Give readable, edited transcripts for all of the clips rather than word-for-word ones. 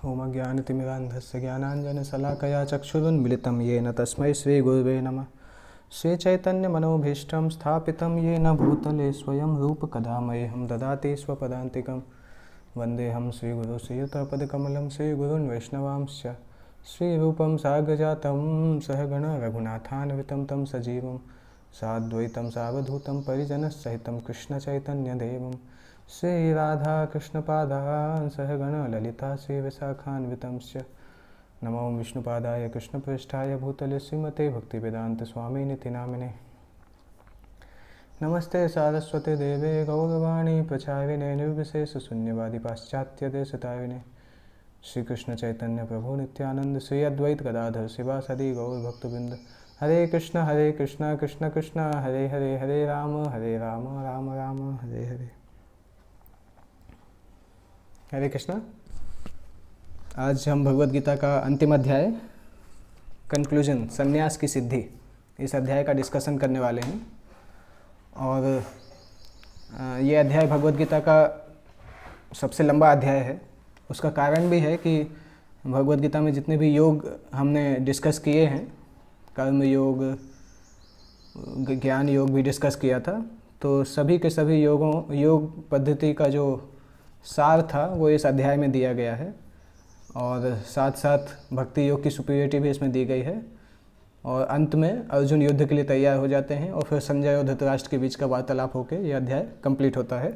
ओमज्ञानतिमिरान्धस्य ज्ञानाञ्जनशलाकया चक्षुरुन्मिलितं येन तस्मै श्रीगुरुवे नमः। श्रीचैतन्यमनोभीष्टं स्थापितं येन भूतले स्वयं रूपकदा मह्यं ददाति स्वपदान्तिकं। वन्देऽहं श्रीगुरुं श्रीयुतपदकमलं श्रीगुरून् वैष्णवांश्च। श्रीरूपं साग्रजातं सहगण रघुनाथान्वितं तं सजीवं साद्वैतं सावधूतं परिजनसहितं कृष्णचैतन्यदेवं श्रीराधाकृष्णपादान् सहगण ललिता श्रीविशाखान्वितंश्च। नमो विष्णुपादाय कृष्णपृष्ठाय भूतले श्रीमते भक्तिवेदान्तस्वामिनिति नामिने। नमस्ते सारस्वते देवे गौरवाणी प्रचारिणे निर्विशेषशून्यवादी पाश्चात्यदेशतारिणे। श्रीकृष्ण चैतन्य प्रभु नित्यानंद श्री अद्वैत गदाधर शिवासदि गौरभक्तवृंद। हरे कृष्ण कृष्ण कृष्ण हरे हरे, हरे राम राम राम हरे हरे। हरे कृष्णा। आज हम भगवद गीता का अंतिम अध्याय कंक्लूजन संन्यास की सिद्धि, इस अध्याय का डिस्कशन करने वाले हैं। और ये अध्याय भगवद गीता का सबसे लंबा अध्याय है। उसका कारण भी है कि भगवद गीता में जितने भी योग हमने डिस्कस किए हैं, कर्म योग, ज्ञान योग भी डिस्कस किया था, तो सभी के सभी योग पद्धति का जो सार था वो इस अध्याय में दिया गया है। और साथ साथ भक्ति योग की सुपीरियरिटी भी इसमें दी गई है। और अंत में अर्जुन युद्ध के लिए तैयार हो जाते हैं और फिर संजय और धृतराष्ट्र के बीच का वार्तालाप होकर यह अध्याय कंप्लीट होता है।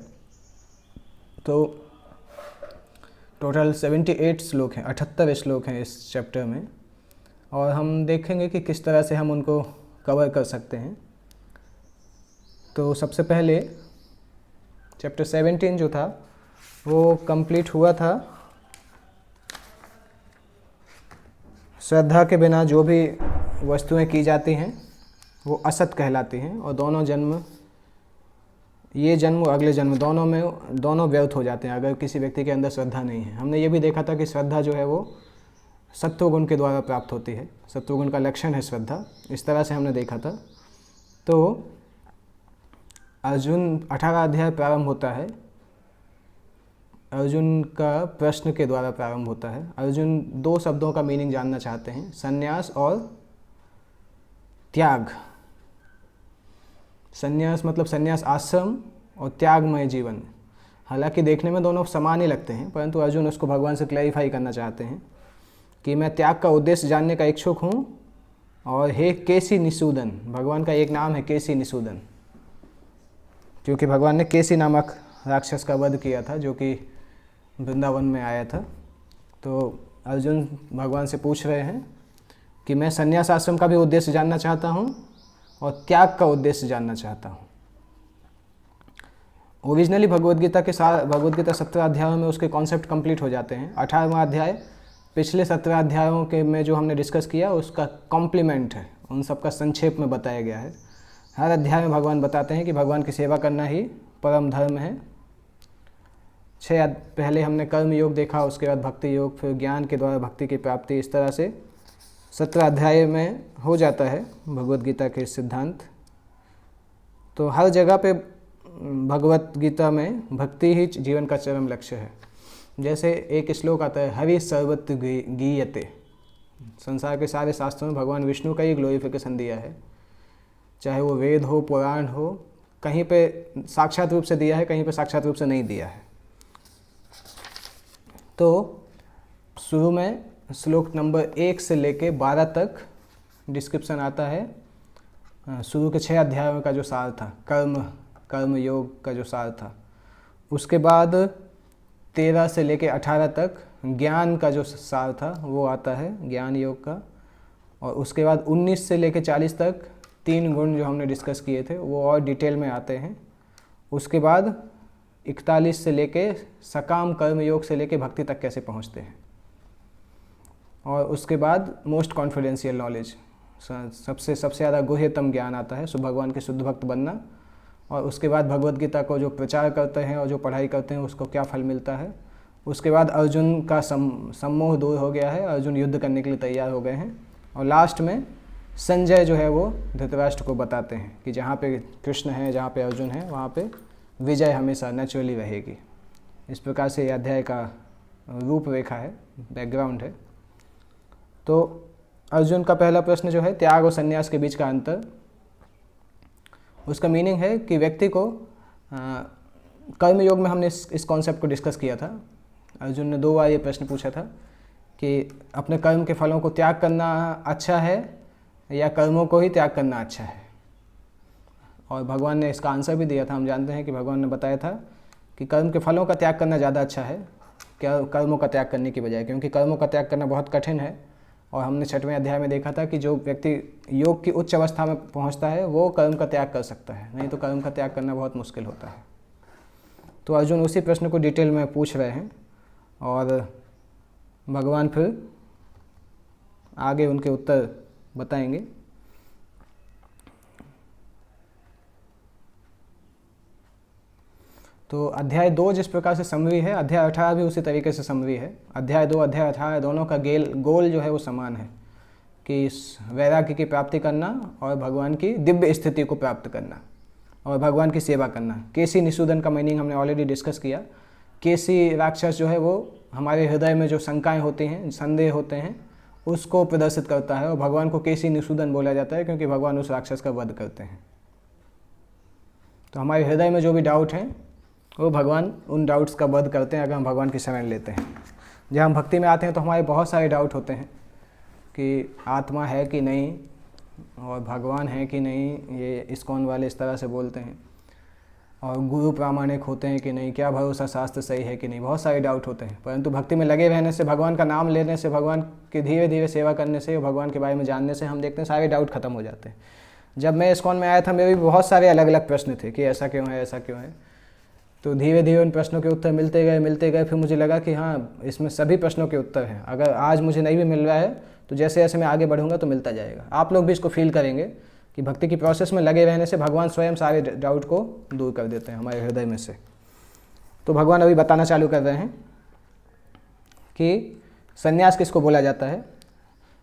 तो टोटल 78 श्लोक हैं, 78 श्लोक हैं इस चैप्टर में। और हम देखेंगे कि किस तरह से हम उनको कवर कर सकते हैं। तो सबसे पहले चैप्टर 17 जो था वो कंप्लीट हुआ था श्रद्धा के बिना जो भी वस्तुएं की जाती हैं वो असत कहलाती हैं, और दोनों जन्म, ये जन्म और अगले जन्म दोनों व्यर्थ हो जाते हैं अगर किसी व्यक्ति के अंदर श्रद्धा नहीं है। हमने ये भी देखा था कि श्रद्धा जो है वो सत्वगुण के द्वारा प्राप्त होती है, सत्वगुण का लक्षण है श्रद्धा, इस तरह से हमने देखा था। तो अर्जुन 18 अध्याय प्रारंभ होता है, अर्जुन का प्रश्न के द्वारा प्रारंभ होता है। अर्जुन दो शब्दों का मीनिंग जानना चाहते हैं, संन्यास और त्याग। संन्यास मतलब संन्यास आश्रम और त्यागमय जीवन। हालांकि देखने में दोनों समान ही लगते हैं, परंतु अर्जुन उसको भगवान से क्लैरिफाई करना चाहते हैं कि मैं त्याग का उद्देश्य जानने का इच्छुक हूँ। और हे केसी निषूदन, भगवान का एक नाम है केसी निषूदन, क्योंकि भगवान ने केसी नामक राक्षस का वध किया था जो कि वृंदावन में आया था। तो अर्जुन भगवान से पूछ रहे हैं कि मैं संन्यास आश्रम का भी उद्देश्य जानना चाहता हूँ और त्याग का उद्देश्य जानना चाहता हूँ। ओरिजिनली भगवद गीता 17 अध्यायों में उसके कॉन्सेप्ट कंप्लीट हो जाते हैं। 18वां अध्याय पिछले 17 अध्यायों के में जो हमने डिस्कस किया उसका कॉम्प्लीमेंट है, उन सब का संक्षेप में बताया गया है। हर अध्याय में भगवान बताते हैं कि भगवान की सेवा करना ही परम धर्म है। 6 पहले हमने कर्म योग देखा, उसके बाद भक्ति योग, फिर ज्ञान के द्वारा भक्ति की प्राप्ति, इस तरह से 17 अध्याय में हो जाता है भगवद गीता के सिद्धांत। तो हर जगह पे भगवद गीता में भक्ति ही जीवन का चरम लक्ष्य है। जैसे एक श्लोक आता है, हरि सर्वत्र गीयते। संसार के सारे शास्त्रों में भगवान विष्णु का ही ग्लोरिफिकेशन दिया है, चाहे वो वेद हो, पुराण हो, कहीं पे साक्षात रूप से दिया है, कहीं पे साक्षात रूप से नहीं दिया है। तो शुरू में श्लोक नंबर 1 से लेके 12 तक डिस्क्रिप्शन आता है शुरू के 6 अध्यायों का जो सार था, कर्म योग का जो सार था। उसके बाद 13 से लेके 18 तक ज्ञान का जो सार था वो आता है, ज्ञान योग का। और उसके बाद 19 से लेके 40 तक 3 गुण जो हमने डिस्कस किए थे वो और डिटेल में आते हैं। उसके बाद 41 से लेके सकाम कर्म योग से लेके भक्ति तक कैसे पहुंचते हैं। और उसके बाद मोस्ट कॉन्फिडेंशियल नॉलेज, सबसे ज़्यादा गुह्यतम ज्ञान आता है, सो भगवान के शुद्ध भक्त बनना। और उसके बाद भगवद गीता को जो प्रचार करते हैं और जो पढ़ाई करते हैं उसको क्या फल मिलता है। उसके बाद अर्जुन का सम्मोह दूर हो गया है, अर्जुन युद्ध करने के लिए तैयार हो गए हैं। और लास्ट में संजय जो है वो धृतराष्ट्र को बताते हैं कि जहाँ पे कृष्ण है, जहाँ पे अर्जुन है, वहाँ पे विजय हमेशा नेचुरली रहेगी। इस प्रकार से यह अध्याय का रूपरेखा है, बैकग्राउंड है। तो अर्जुन का पहला प्रश्न जो है त्याग और संन्यास के बीच का अंतर, उसका मीनिंग है कि व्यक्ति को कर्म योग में हमने इस कॉन्सेप्ट को डिस्कस किया था। अर्जुन ने 2 बार ये प्रश्न पूछा था कि अपने कर्म के फलों को त्याग करना अच्छा है या कर्मों को ही त्याग करना अच्छा है, और भगवान ने इसका आंसर भी दिया था। हम जानते हैं कि भगवान ने बताया था कि कर्म के फलों का त्याग करना ज़्यादा अच्छा है क्या कर्मों का त्याग करने की बजाय, क्योंकि कर्मों का त्याग करना बहुत कठिन है। और हमने 6वें अध्याय में देखा था कि जो व्यक्ति योग की उच्च अवस्था में पहुंचता है वो कर्म का त्याग कर सकता है, नहीं तो कर्म का त्याग करना बहुत मुश्किल होता है। तो अर्जुन उसी प्रश्न को डिटेल में पूछ रहे हैं और भगवान फिर आगे उनके उत्तर बताएंगे। तो अध्याय 2 जिस प्रकार से समरी है, अध्याय 18 भी उसी तरीके से समरी है। अध्याय 2 अध्याय 18 दोनों का गोल जो है वो समान है कि वैराग्य की प्राप्ति करना और भगवान की दिव्य स्थिति को प्राप्त करना और भगवान की सेवा करना। केसी निषूदन का मीनिंग हमने ऑलरेडी डिस्कस किया। केसी राक्षस जो है वो हमारे हृदय में जो शंकाएँ होती हैं, संदेह होते हैं, उसको प्रदर्शित करता है और भगवान को केसी निषूदन बोला जाता है क्योंकि भगवान उस राक्षस का वध करते हैं। तो हमारे हृदय में जो भी डाउट हैं वो भगवान उन डाउट्स का वध करते हैं अगर हम भगवान की शरण लेते हैं। जब हम भक्ति में आते हैं तो हमारे बहुत सारे डाउट होते हैं कि आत्मा है कि नहीं और भगवान है कि नहीं, ये इस्कॉन वाले इस तरह से बोलते हैं, और गुरु प्रामाणिक होते हैं कि नहीं, क्या भरोसा शास्त्र सही है कि नहीं, बहुत सारे डाउट होते हैं। परंतु भक्ति में लगे रहने से, भगवान का नाम लेने से, भगवान की धीरे धीरे सेवा करने से, भगवान के बारे में जानने से हम देखते हैं सारे डाउट खत्म हो जाते हैं। जब मैं इस्कॉन में आया था मेरे भी बहुत सारे अलग अलग प्रश्न थे कि ऐसा क्यों है, ऐसा क्यों है। तो धीरे धीरे उन प्रश्नों के उत्तर मिलते गए। फिर मुझे लगा कि हाँ, इसमें सभी प्रश्नों के उत्तर हैं। अगर आज मुझे नहीं भी मिल रहा है तो जैसे जैसे मैं आगे बढ़ूंगा तो मिलता जाएगा। आप लोग भी इसको फील करेंगे कि भक्ति की प्रोसेस में लगे रहने से भगवान स्वयं सारे डाउट को दूर कर देते हैं हमारे हृदय में से। तो भगवान अभी बताना चालू कर रहे हैं कि संन्यास किसको बोला जाता है।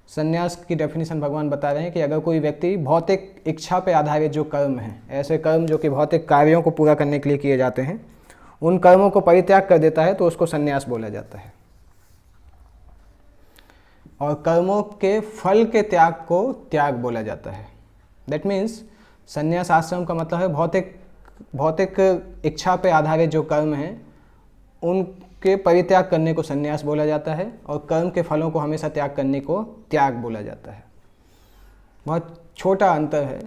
संन्यास की डेफिनेशन भगवान बता रहे हैं कि अगर कोई व्यक्ति भौतिक इच्छा पे आधारित जो कर्म हैं, ऐसे कर्म जो कि भौतिक कार्यों को पूरा करने के लिए किए जाते हैं, उन कर्मों को परित्याग कर देता है तो उसको संन्यास बोला जाता है। और कर्मों के फल के त्याग को त्याग बोला जाता है। दैट मीन्स संन्यास आश्रम का मतलब है भौतिक इच्छा पे आधारित जो कर्म हैं उनके परित्याग करने को संन्यास बोला जाता है और कर्म के फलों को हमेशा त्याग करने को त्याग बोला जाता है। बहुत छोटा अंतर है,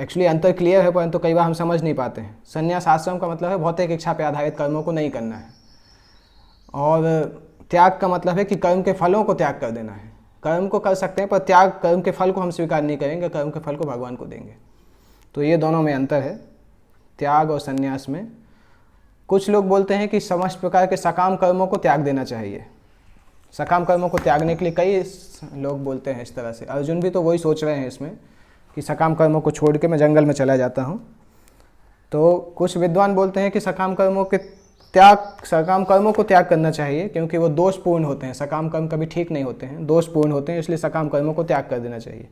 एक्चुअली अंतर क्लियर है परंतु कई बार हम समझ नहीं पाते हैं। संन्यास आश्रम का मतलब है भौतिक इच्छा पे आधारित कर्मों को नहीं करना है, और त्याग का मतलब है कि कर्म के फलों को त्याग कर देना है। कर्म को कर सकते हैं पर त्याग, कर्म के फल को हम स्वीकार नहीं करेंगे, कर्म के फल को भगवान को देंगे। तो ये दोनों में अंतर है, त्याग और संन्यास में। कुछ लोग बोलते हैं कि समस्त प्रकार के सकाम कर्मों को त्याग देना चाहिए। सकाम कर्मों को त्यागने के लिए कई लोग बोलते हैं इस तरह से। अर्जुन भी तो वही सोच रहे हैं इसमें कि सकाम कर्मों को छोड़ के मैं जंगल में चला जाता हूँ। तो कुछ विद्वान बोलते हैं कि सकाम कर्मों को त्याग करना चाहिए क्योंकि वो दोषपूर्ण होते हैं। सकाम कर्म कभी ठीक नहीं होते हैं, दोषपूर्ण होते हैं, इसलिए सकाम कर्मों को त्याग कर देना चाहिए।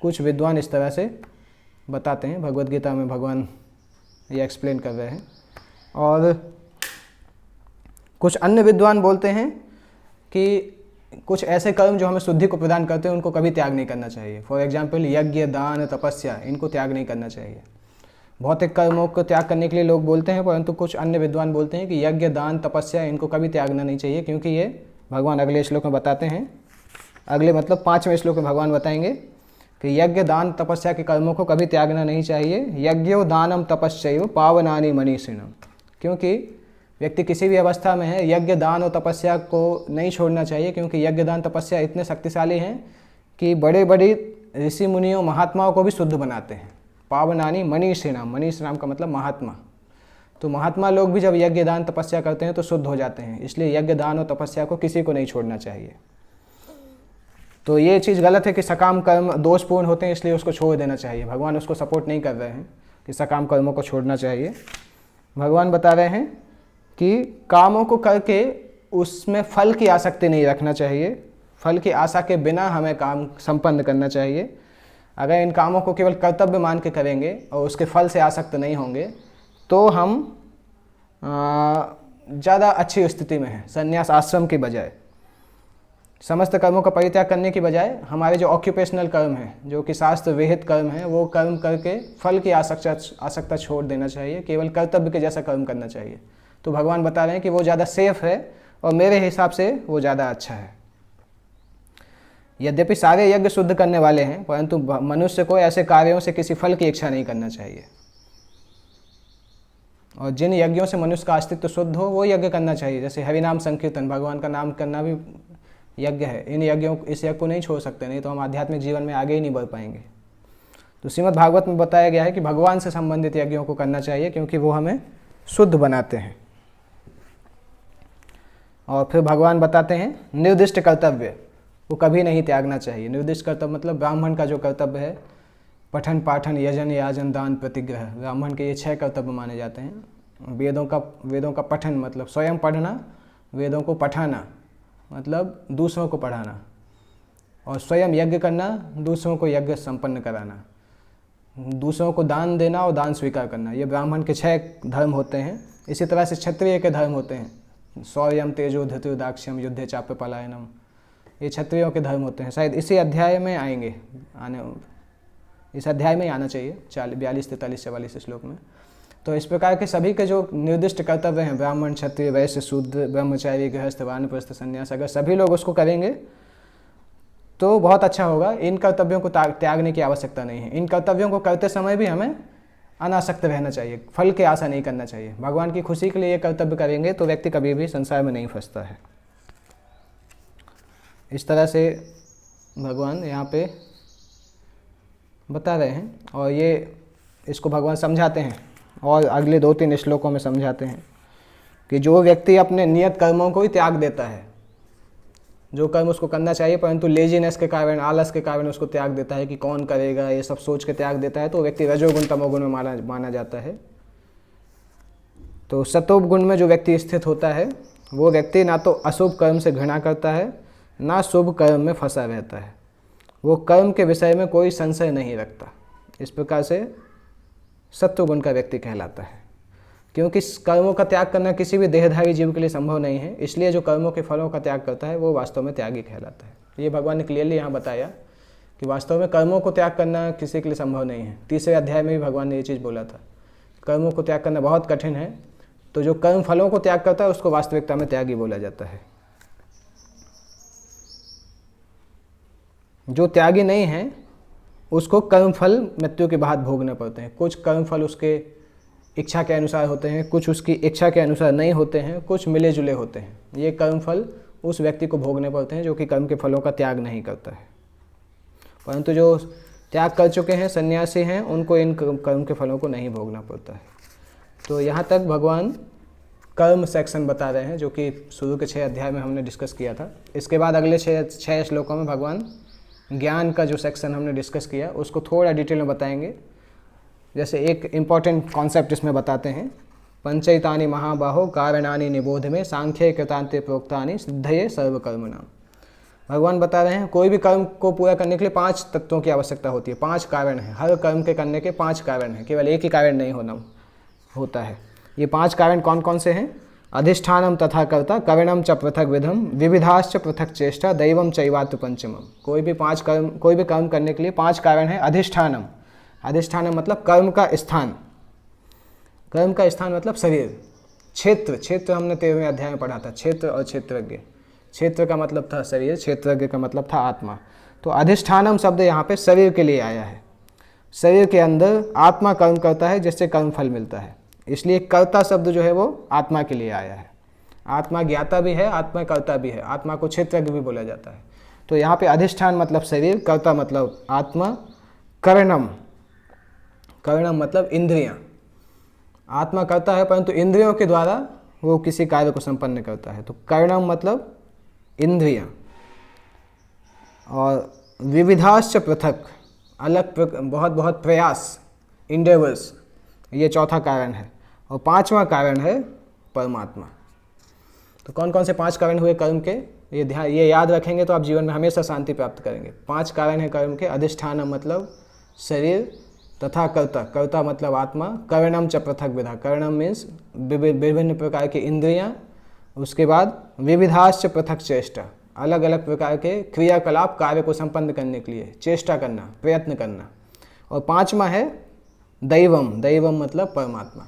कुछ विद्वान इस तरह से बताते हैं, भगवद गीता में भगवान ये एक्सप्लेन कर रहे हैं। और कुछ अन्य विद्वान बोलते हैं कि कुछ ऐसे कर्म जो हमें शुद्धि को प्रदान करते हैं उनको कभी त्याग नहीं करना चाहिए। फॉर एग्जाम्पल यज्ञ, दान, तपस्या, इनको त्याग नहीं करना चाहिए। भौतिक कर्मों को त्याग करने के लिए लोग बोलते हैं, परंतु कुछ अन्य विद्वान बोलते हैं कि यज्ञ, दान, तपस्या इनको कभी त्यागना नहीं चाहिए, क्योंकि ये भगवान अगले श्लोक में बताते हैं। अगले मतलब 5वें श्लोक में भगवान बताएंगे कि यज्ञ, दान, तपस्या के कर्मों को कभी त्यागना नहीं चाहिए। यज्ञो दानम तपस्यैव पावनानि मनीषिणम्, क्योंकि व्यक्ति किसी भी अवस्था में है, यज्ञ, दान और तपस्या को नहीं छोड़ना चाहिए, क्योंकि यज्ञ, दान, तपस्या इतने शक्तिशाली हैं कि बड़े बड़े ऋषि मुनियों, महात्माओं को भी शुद्ध बनाते हैं। पावनानि मनीषिणाम, मनीषिणाम का मतलब महात्मा। तो महात्मा लोग भी जब यज्ञ, दान, तपस्या करते हैं तो शुद्ध हो जाते हैं। इसलिए यज्ञ, दान और तपस्या को किसी को नहीं छोड़ना चाहिए। तो ये चीज़ गलत है कि सकाम कर्म दोषपूर्ण होते हैं इसलिए उसको छोड़ देना चाहिए। भगवान उसको सपोर्ट नहीं कर रहे हैं कि सकाम कर्मों को छोड़ना चाहिए। भगवान बता रहे हैं कि कामों को करके उसमें फल की आसक्ति नहीं रखना चाहिए। फल की आशा के बिना हमें काम संपन्न करना चाहिए। अगर इन कामों को केवल कर्तव्य मान के करेंगे और उसके फल से आसक्त नहीं होंगे तो हम ज़्यादा अच्छी स्थिति में है संन्यास आश्रम की बजाय। समस्त कर्मों का परित्याग करने की बजाय हमारे जो ऑक्यूपेशनल कर्म हैं, जो कि शास्त्र विहित कर्म हैं, वो कर्म करके फल की आसक्ता छोड़ देना चाहिए, केवल कर्तव्य के जैसा कर्म करना चाहिए। तो भगवान बता रहे हैं कि वो ज़्यादा सेफ है और मेरे हिसाब से वो ज़्यादा अच्छा है। यद्यपि सारे यज्ञ शुद्ध करने वाले हैं, परंतु मनुष्य को ऐसे कार्यों से किसी फल की इच्छा नहीं करना चाहिए। और जिन यज्ञों से मनुष्य का अस्तित्व शुद्ध हो वो यज्ञ करना चाहिए, जैसे हरिनाम संकीर्तन, भगवान का नाम करना भी यज्ञ है। इस यज्ञ को नहीं छोड़ सकते, नहीं तो हम आध्यात्मिक जीवन में आगे ही नहीं बढ़ पाएंगे। तो श्रीमद् भागवत में बताया गया है कि भगवान से संबंधित यज्ञों को करना चाहिए, क्योंकि वो हमें शुद्ध बनाते हैं। और फिर भगवान बताते हैं निर्दिष्ट कर्तव्य वो कभी नहीं त्यागना चाहिए। निर्दिष्ट कर्तव्य मतलब ब्राह्मण का जो कर्तव्य है, पठन पाठन यजन याजन दान प्रतिग्रह, ब्राह्मण के ये 6 कर्तव्य माने जाते हैं। वेदों का पठन मतलब स्वयं पढ़ना, वेदों को पढ़ाना मतलब दूसरों को पढ़ाना, और स्वयं यज्ञ करना, दूसरों को यज्ञ संपन्न कराना, दूसरों को दान देना और दान स्वीकार करना। ये ब्राह्मण के 6 धर्म होते हैं। इसी तरह से क्षत्रिय के धर्म होते हैं, शौर्यम तेजो धृतिर् दाक्ष्यम युद्धे चाप्य पलायनम, ये क्षत्रियों के धर्म होते हैं। शायद इसी अध्याय में आएंगे, इस अध्याय में ही आना चाहिए 42, 43, 44 श्लोक में। तो इस प्रकार के सभी के जो निर्दिष्ट कर्तव्य हैं, ब्राह्मण क्षत्रिय वैश्य शूद्र ब्रह्मचारी गृहस्थ वानप्रस्थ संन्यास, अगर सभी लोग उसको करेंगे तो बहुत अच्छा होगा। इन कर्तव्यों को त्यागने की आवश्यकता नहीं है। इन कर्तव्यों को करते समय भी हमें अनासक्त रहना चाहिए, फल की आशा नहीं करना चाहिए। भगवान की खुशी के लिए ये कर्तव्य करेंगे तो व्यक्ति कभी भी संसार में नहीं फंसता है। इस तरह से भगवान यहाँ पे बता रहे हैं, और ये इसको भगवान समझाते हैं और अगले 2-3 श्लोकों में समझाते हैं कि जो व्यक्ति अपने नियत कर्मों को ही त्याग देता है, जो कर्म उसको करना चाहिए परंतु लेजीनेस के कारण, आलस के कारण उसको त्याग देता है कि कौन करेगा, ये सब सोच के त्याग देता है, तो व्यक्ति रजोगुण तमोगुण में माना जाता है। तो सतोग गुण में जो व्यक्ति स्थित होता है वो व्यक्ति ना तो अशुभ कर्म से घृणा करता है, ना शुभ कर्म में फंसा रहता है। वो कर्म के विषय में कोई संशय नहीं रखता। इस प्रकार से सत्वगुण का व्यक्ति कहलाता है। क्योंकि कर्मों का त्याग करना किसी भी देहधारी जीव के लिए संभव नहीं है, इसलिए जो कर्मों के फलों का त्याग करता है वो वास्तव में त्यागी कहलाता है। ये भगवान ने क्लियरली यहाँ बताया कि वास्तव में कर्मों को त्याग करना किसी के लिए संभव नहीं है। 3रे अध्याय में भी भगवान ने ये चीज़ बोला था, कर्मों को त्याग करना बहुत कठिन है। तो जो कर्म फलों को त्याग करता है उसको वास्तविकता में त्यागी बोला जाता है। जो त्यागी नहीं है उसको कर्मफल मृत्यु के बाद भोगने पड़ते हैं। कुछ कर्मफल उसके इच्छा के अनुसार होते हैं, कुछ उसकी इच्छा के अनुसार नहीं होते हैं, कुछ मिले जुले होते हैं। ये कर्मफल उस व्यक्ति को भोगने पड़ते हैं जो कि कर्म के फलों का त्याग नहीं करता है। परंतु जो त्याग कर चुके हैं, सन्यासी हैं, उनको इन कर्म के फलों को नहीं भोगना पड़ता है। तो यहाँ तक भगवान कर्म सेक्शन बता रहे हैं, जो कि शुरू के 6 अध्याय में हमने डिस्कस किया था। इसके बाद अगले 6 श्लोकों में भगवान ज्ञान का जो सेक्शन हमने डिस्कस किया उसको थोड़ा डिटेल में बताएंगे। जैसे एक इम्पॉर्टेंट कॉन्सेप्ट इसमें बताते हैं, पंचैतानि महाबाहो कारणानि निबोध में सांख्ये कृतान्ते प्रोक्तानि सिद्धये सर्वकर्मणाम। भगवान बता रहे हैं कोई भी कर्म को पूरा करने के लिए 5 तत्वों की आवश्यकता होती है। 5 कारण हैं, हर कर्म के करने के 5 कारण हैं, केवल एक ही कारण नहीं होता है। ये 5 कारण कौन कौन से हैं? अधिष्ठानम तथा कर्ता, करणम च पृथक विधम, विविधाश्च पृथक चेष्टा, दैवम चैवात्र पंचमम। कोई भी कर्म करने के लिए 5 कारण है। अधिष्ठानम, अधिष्ठानम मतलब कर्म का स्थान, कर्म का स्थान मतलब शरीर। क्षेत्र हमने 13वें अध्याय में पढ़ा था, क्षेत्र और क्षेत्रज्ञ। क्षेत्र का मतलब था शरीर, क्षेत्रज्ञ का मतलब था आत्मा। तो अधिष्ठानम शब्द यहाँ पे शरीर के लिए आया है। शरीर के अंदर आत्मा कर्म करता है जिससे कर्म फल मिलता है, इसलिए कर्ता शब्द जो है वो आत्मा के लिए आया है। आत्मा ज्ञाता भी है, आत्मा कर्ता भी है, आत्मा को क्षेत्रज्ञ भी बोला जाता है। तो यहाँ पे अधिष्ठान मतलब शरीर, कर्ता मतलब आत्मा, करणम मतलब इंद्रियां। आत्मा करता है परंतु इंद्रियों के द्वारा वो किसी कार्य को संपन्न करता है। तो करणम मतलब इंद्रियां। और विविधाश्च पृथक, अलग बहुत प्रयास, इंडेवर्स, ये चौथा कारण है। और 5वां कारण है परमात्मा। तो कौन कौन से 5 कारण हुए कर्म के, ये याद रखेंगे तो आप जीवन में हमेशा शांति प्राप्त करेंगे। 5 कारण है कर्म के। अधिष्ठान मतलब शरीर, तथा कर्ता मतलब आत्मा, करणम च पृथक विधा, करणम मीन्स विभिन्न प्रकार की इंद्रियां, उसके बाद विविधाश्च पृथक चेष्टा, अलग अलग प्रकार के क्रियाकलाप कार्य को संपन्न करने के लिए चेष्टा करना, प्रयत्न करना। और पांचवा है दैवम, दैवम मतलब परमात्मा।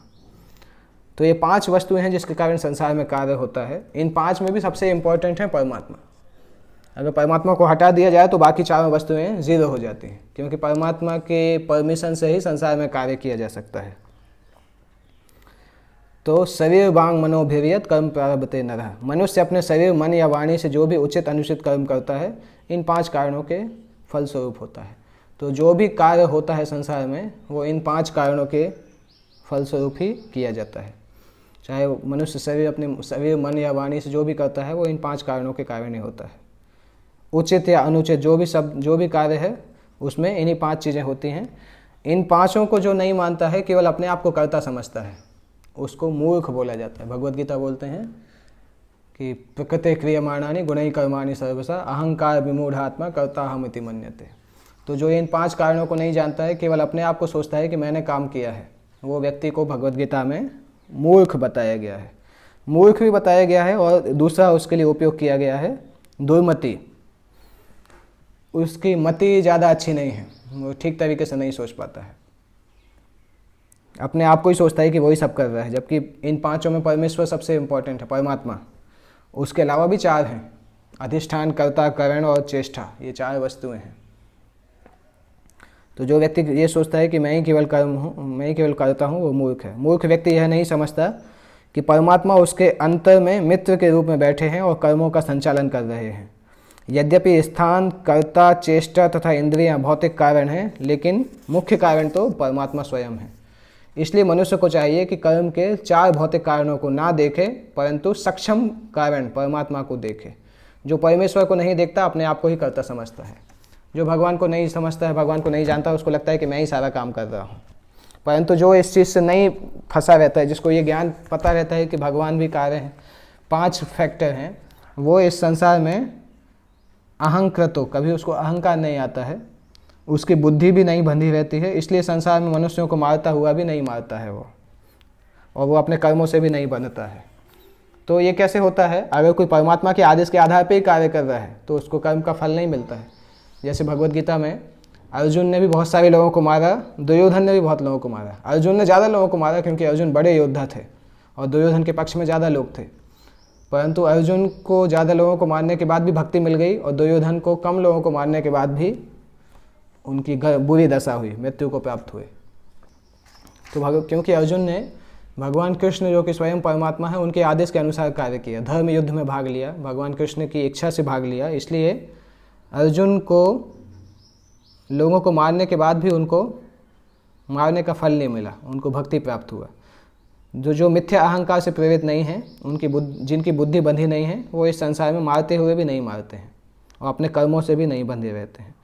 तो ये 5 वस्तुएं हैं जिसके कारण संसार में कार्य होता है। इन 5 में भी सबसे इम्पोर्टेंट है परमात्मा। अगर परमात्मा को हटा दिया जाए तो बाकी 4 वस्तुएं जीरो हो जाती हैं, क्योंकि परमात्मा के परमिशन से ही संसार में कार्य किया जा सकता है। तो शरीर वांग मनोभिर्यत कर्म प्रारभते नरः, मनुष्य अपने शरीर, मन या वाणी से जो भी उचित अनुचित कर्म करता है इन 5 कारणों के फलस्वरूप होता है। तो जो भी कार्य होता है संसार में वो इन 5 कारणों के फलस्वरूप ही किया जाता है। चाहे मनुष्य शरीर, अपने शरीर, मन या वाणी से जो भी करता है वो इन 5 कारणों के कारण ही होता है। उचित या अनुचित जो भी कार्य है उसमें इन्हीं 5 चीज़ें होती हैं। इन 5ओं को जो नहीं मानता है, केवल अपने आप को कर्ता समझता है, उसको मूर्ख बोला जाता है। भगवद गीता बोलते हैं कि प्रकृते क्रियमाणानि गुणैः कर्माणि सर्वशः अहंकार विमूढ़ात्मा कर्ता अहमिति मन्यते। तो जो इन 5 कारणों को नहीं जानता है, केवल अपने आप को सोचता है कि मैंने काम किया है, वो व्यक्ति को भगवद गीता में मूर्ख बताया गया है। मूर्ख भी बताया गया है और दूसरा उसके लिए उपयोग किया गया है दुर्मति। उसकी मति ज़्यादा अच्छी नहीं है, वो ठीक तरीके से नहीं सोच पाता है, अपने आप को ही सोचता है कि वही सब कर रहा है, जबकि इन 5 में परमेश्वर सबसे इम्पोर्टेंट है, परमात्मा। उसके अलावा भी 4 हैं, अधिष्ठान, कर्ता, करण और चेष्टा, ये 4 वस्तुएं हैं। तो जो व्यक्ति ये सोचता है कि मैं ही केवल कर्म हूँ, मैं ही केवल करता हूँ, वो मूर्ख है। मूर्ख व्यक्ति यह नहीं समझता कि परमात्मा उसके अंतर में मित्र के रूप में बैठे हैं और कर्मों का संचालन कर रहे हैं। यद्यपि स्थान, कर्ता, चेष्टा तथा इंद्रियां भौतिक कारण हैं, लेकिन मुख्य कारण तो परमात्मा स्वयं है। इसलिए मनुष्य को चाहिए कि कर्म के 4 भौतिक कारणों को ना देखे, परंतु सक्षम कारण परमात्मा को देखे। जो परमेश्वर को नहीं देखता अपने आप को ही कर्ता समझता है। जो भगवान को नहीं समझता है, भगवान को नहीं जानता, उसको लगता है कि मैं ही सारा काम कर रहा हूँ। परंतु जो इस चीज़ से नहीं फंसा रहता है, जिसको ये ज्ञान पता रहता है कि भगवान भी कार्य हैं, 5 फैक्टर हैं, वो इस संसार में अहंकृतो, कभी उसको अहंकार नहीं आता है, उसकी बुद्धि भी नहीं बंधी रहती है, इसलिए संसार में मनुष्यों को मारता हुआ भी नहीं मारता है वो, और वो अपने कर्मों से भी नहीं बनता है। तो ये कैसे होता है? अगर कोई परमात्मा के आदेश के आधार पर ही कार्य कर रहा है तो उसको कर्म का फल नहीं मिलता है। जैसे भगवद गीता में अर्जुन ने भी बहुत सारे लोगों को मारा, दुर्योधन ने भी बहुत लोगों को मारा। अर्जुन ने ज़्यादा लोगों को मारा क्योंकि अर्जुन बड़े योद्धा थे और दुर्योधन के पक्ष में ज़्यादा लोग थे, परंतु अर्जुन को ज़्यादा लोगों को मारने के बाद भी भक्ति मिल गई और दुर्योधन को कम लोगों को मारने के बाद भी उनकी बुरी दशा हुई, मृत्यु को प्राप्त हुए। तो क्योंकि अर्जुन ने भगवान कृष्ण जो कि स्वयं परमात्मा है उनके आदेश के अनुसार कार्य किया, धर्म युद्ध में भाग लिया, भगवान कृष्ण की इच्छा से भाग लिया, इसलिए अर्जुन को लोगों को मारने के बाद भी उनको मारने का फल नहीं मिला, उनको भक्ति प्राप्त हुआ। जो मिथ्या अहंकार से प्रेरित नहीं हैं, जिनकी बुद्धि बंधी नहीं है, वो इस संसार में मारते हुए भी नहीं मारते हैं और अपने कर्मों से भी नहीं बंधे रहते हैं।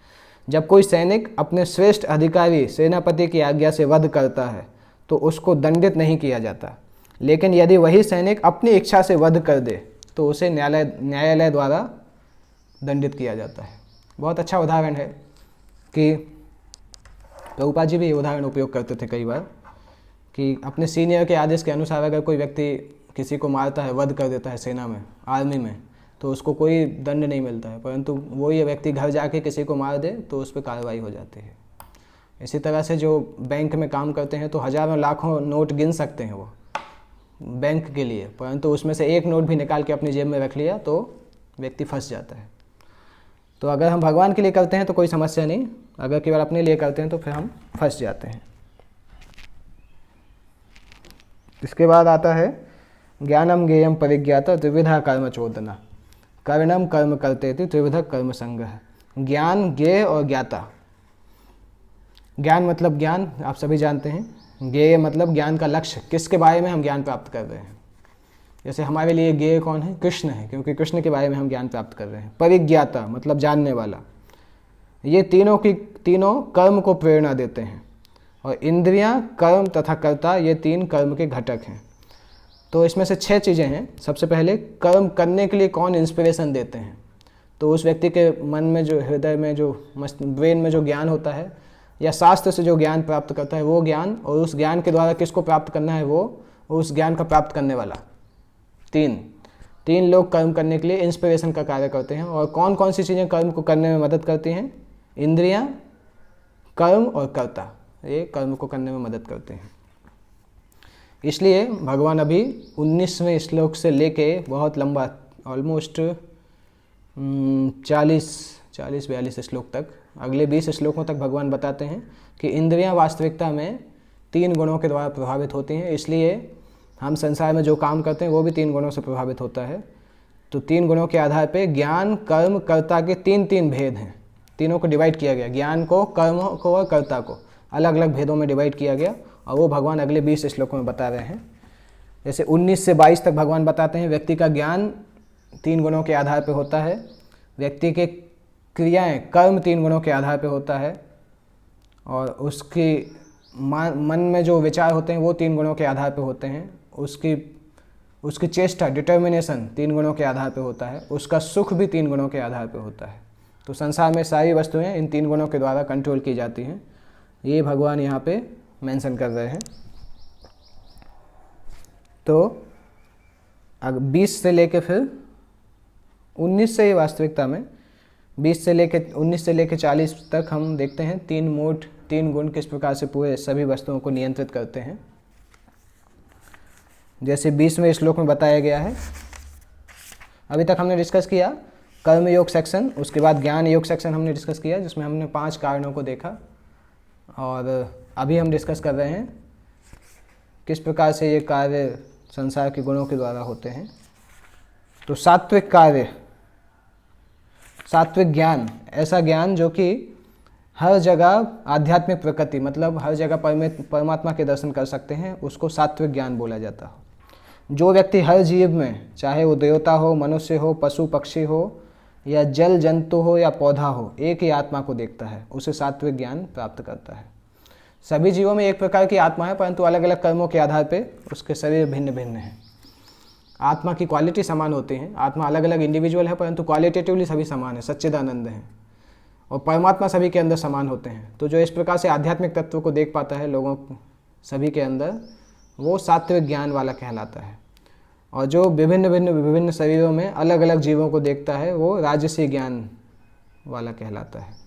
जब कोई सैनिक अपने श्रेष्ठ अधिकारी सेनापति की आज्ञा से वध करता है तो उसको दंडित नहीं किया जाता, लेकिन यदि वही सैनिक अपनी इच्छा से वध कर दे तो उसे न्यायालय द्वारा दंडित किया जाता है। बहुत अच्छा उदाहरण है कि प्रभुपाद जी भी ये उदाहरण उपयोग करते थे कई बार, कि अपने सीनियर के आदेश के अनुसार अगर कोई व्यक्ति किसी को मारता है, वध कर देता है सेना में, आर्मी में, तो उसको कोई दंड नहीं मिलता है, परंतु वो ये व्यक्ति घर जाके किसी को मार दे तो उस पर कार्रवाई हो जाती है। इसी तरह से जो बैंक में काम करते हैं तो हज़ारों लाखों नोट गिन सकते हैं वो बैंक के लिए, परंतु उसमें से एक नोट भी निकाल के अपनी जेब में रख लिया तो व्यक्ति फंस जाता है। तो अगर हम भगवान के लिए करते हैं तो कोई समस्या नहीं, अगर केवल अपने लिए करते हैं तो फिर हम फंस जाते हैं। इसके बाद आता है ज्ञानम ज्ञेयम परिज्ञाता त्रिविधा कर्म चोदना, कर्णम कर्म करते थे त्रिविधा कर्म संग्रह। ज्ञान, ज्ञेय और ज्ञाता। ज्ञान मतलब ज्ञान, आप सभी जानते हैं। ज्ञेय मतलब ज्ञान का लक्ष्य, किसके बारे में हम ज्ञान प्राप्त कर रहे हैं। जैसे हमारे लिए ज्ञेय कौन है? कृष्ण है, क्योंकि कृष्ण के बारे में हम ज्ञान प्राप्त कर रहे हैं। परिज्ञाता मतलब जानने वाला। ये तीनों कर्म को प्रेरणा देते हैं, और इंद्रियां, कर्म तथा कर्ता ये 3 कर्म के घटक हैं। तो इसमें से 6 चीज़ें हैं। सबसे पहले कर्म करने के लिए कौन इंस्पिरेशन देते हैं, तो उस व्यक्ति के मन में जो, हृदय में जो, ब्रेन में जो ज्ञान होता है या शास्त्र से जो ज्ञान प्राप्त करता है वो ज्ञान, और उस ज्ञान के द्वारा किसको प्राप्त करना है, वो उस ज्ञान का प्राप्त करने वाला। 3 तीन लोग कर्म करने के लिए इंस्पिरेशन का कार्य करते हैं। और कौन कौन सी चीज़ें कर्म को करने में मदद करती हैं? इंद्रियां, कर्म और कर्ता, ये कर्म को करने में मदद करते हैं। इसलिए भगवान अभी 19वें श्लोक से लेके बहुत लंबा, ऑलमोस्ट 40-42 श्लोक तक, अगले 20 श्लोकों तक भगवान बताते हैं कि इंद्रियां वास्तविकता में 3 गुणों के द्वारा प्रभावित होती हैं। इसलिए हम संसार में जो काम करते हैं वो भी 3 गुणों से प्रभावित होता है। तो 3 गुणों के आधार पे ज्ञान, कर्म, कर्ता के 3 भेद हैं। तीनों को डिवाइड किया गया, ज्ञान को, कर्म को और कर्ता को अलग अलग भेदों में डिवाइड किया गया, और वो भगवान अगले 20 श्लोकों में बता रहे हैं। जैसे 19 से 22 तक भगवान बताते हैं व्यक्ति का ज्ञान 3 गुणों के आधार पर होता है, व्यक्ति के क्रियाएं, कर्म 3 गुणों के आधार पर होता है, और उसकी मन में जो विचार होते हैं वो 3 गुणों के आधार पर होते हैं, उसकी चेष्टा, डिटर्मिनेशन 3 गुणों के आधार पर होता है, उसका सुख भी 3 गुणों के आधार पर होता है। तो संसार में सारी वस्तुएं इन 3 गुणों के द्वारा कंट्रोल की जाती हैं, ये भगवान यहाँ पे मेंशन कर रहे हैं। तो अगर 20 से लेके फिर 19 से ही वास्तविकता में 19 से लेके 40 तक हम देखते हैं 3 गुण किस प्रकार से पूरे सभी वस्तुओं को नियंत्रित करते हैं। जैसे 20वें श्लोक में बताया गया है, अभी तक हमने डिस्कस किया कर्म योग सेक्शन, उसके बाद ज्ञान योग सेक्शन हमने डिस्कस किया जिसमें हमने 5 कारणों को देखा, और अभी हम डिस्कस कर रहे हैं किस प्रकार से ये कार्य संसार के गुणों के द्वारा होते हैं। तो सात्विक कार्य, सात्विक ज्ञान, ऐसा ज्ञान जो कि हर जगह आध्यात्मिक प्रकृति, मतलब हर जगह परमात्मा के दर्शन कर सकते हैं, उसको सात्विक ज्ञान बोला जाता है। जो व्यक्ति हर जीव में, चाहे वो देवता हो, मनुष्य हो, पशु पक्षी हो, या जल जंतु हो या पौधा हो, एक ही आत्मा को देखता है, उसे सात्विक ज्ञान प्राप्त करता है। सभी जीवों में एक प्रकार की आत्मा है, परंतु अलग अलग कर्मों के आधार पे उसके शरीर भिन्न भिन्न हैं। आत्मा की क्वालिटी समान होती है, आत्मा अलग अलग इंडिविजुअल है, परंतु क्वालिटेटिवली सभी समान है, सच्चिदानंद हैं, और परमात्मा सभी के अंदर समान होते हैं। तो जो इस प्रकार से आध्यात्मिक तत्व को देख पाता है लोगों सभी के अंदर, वो सात्विक ज्ञान वाला कहलाता है। और जो विभिन्न शरीरों में अलग अलग जीवों को देखता है, वो राजसी ज्ञान वाला कहलाता है।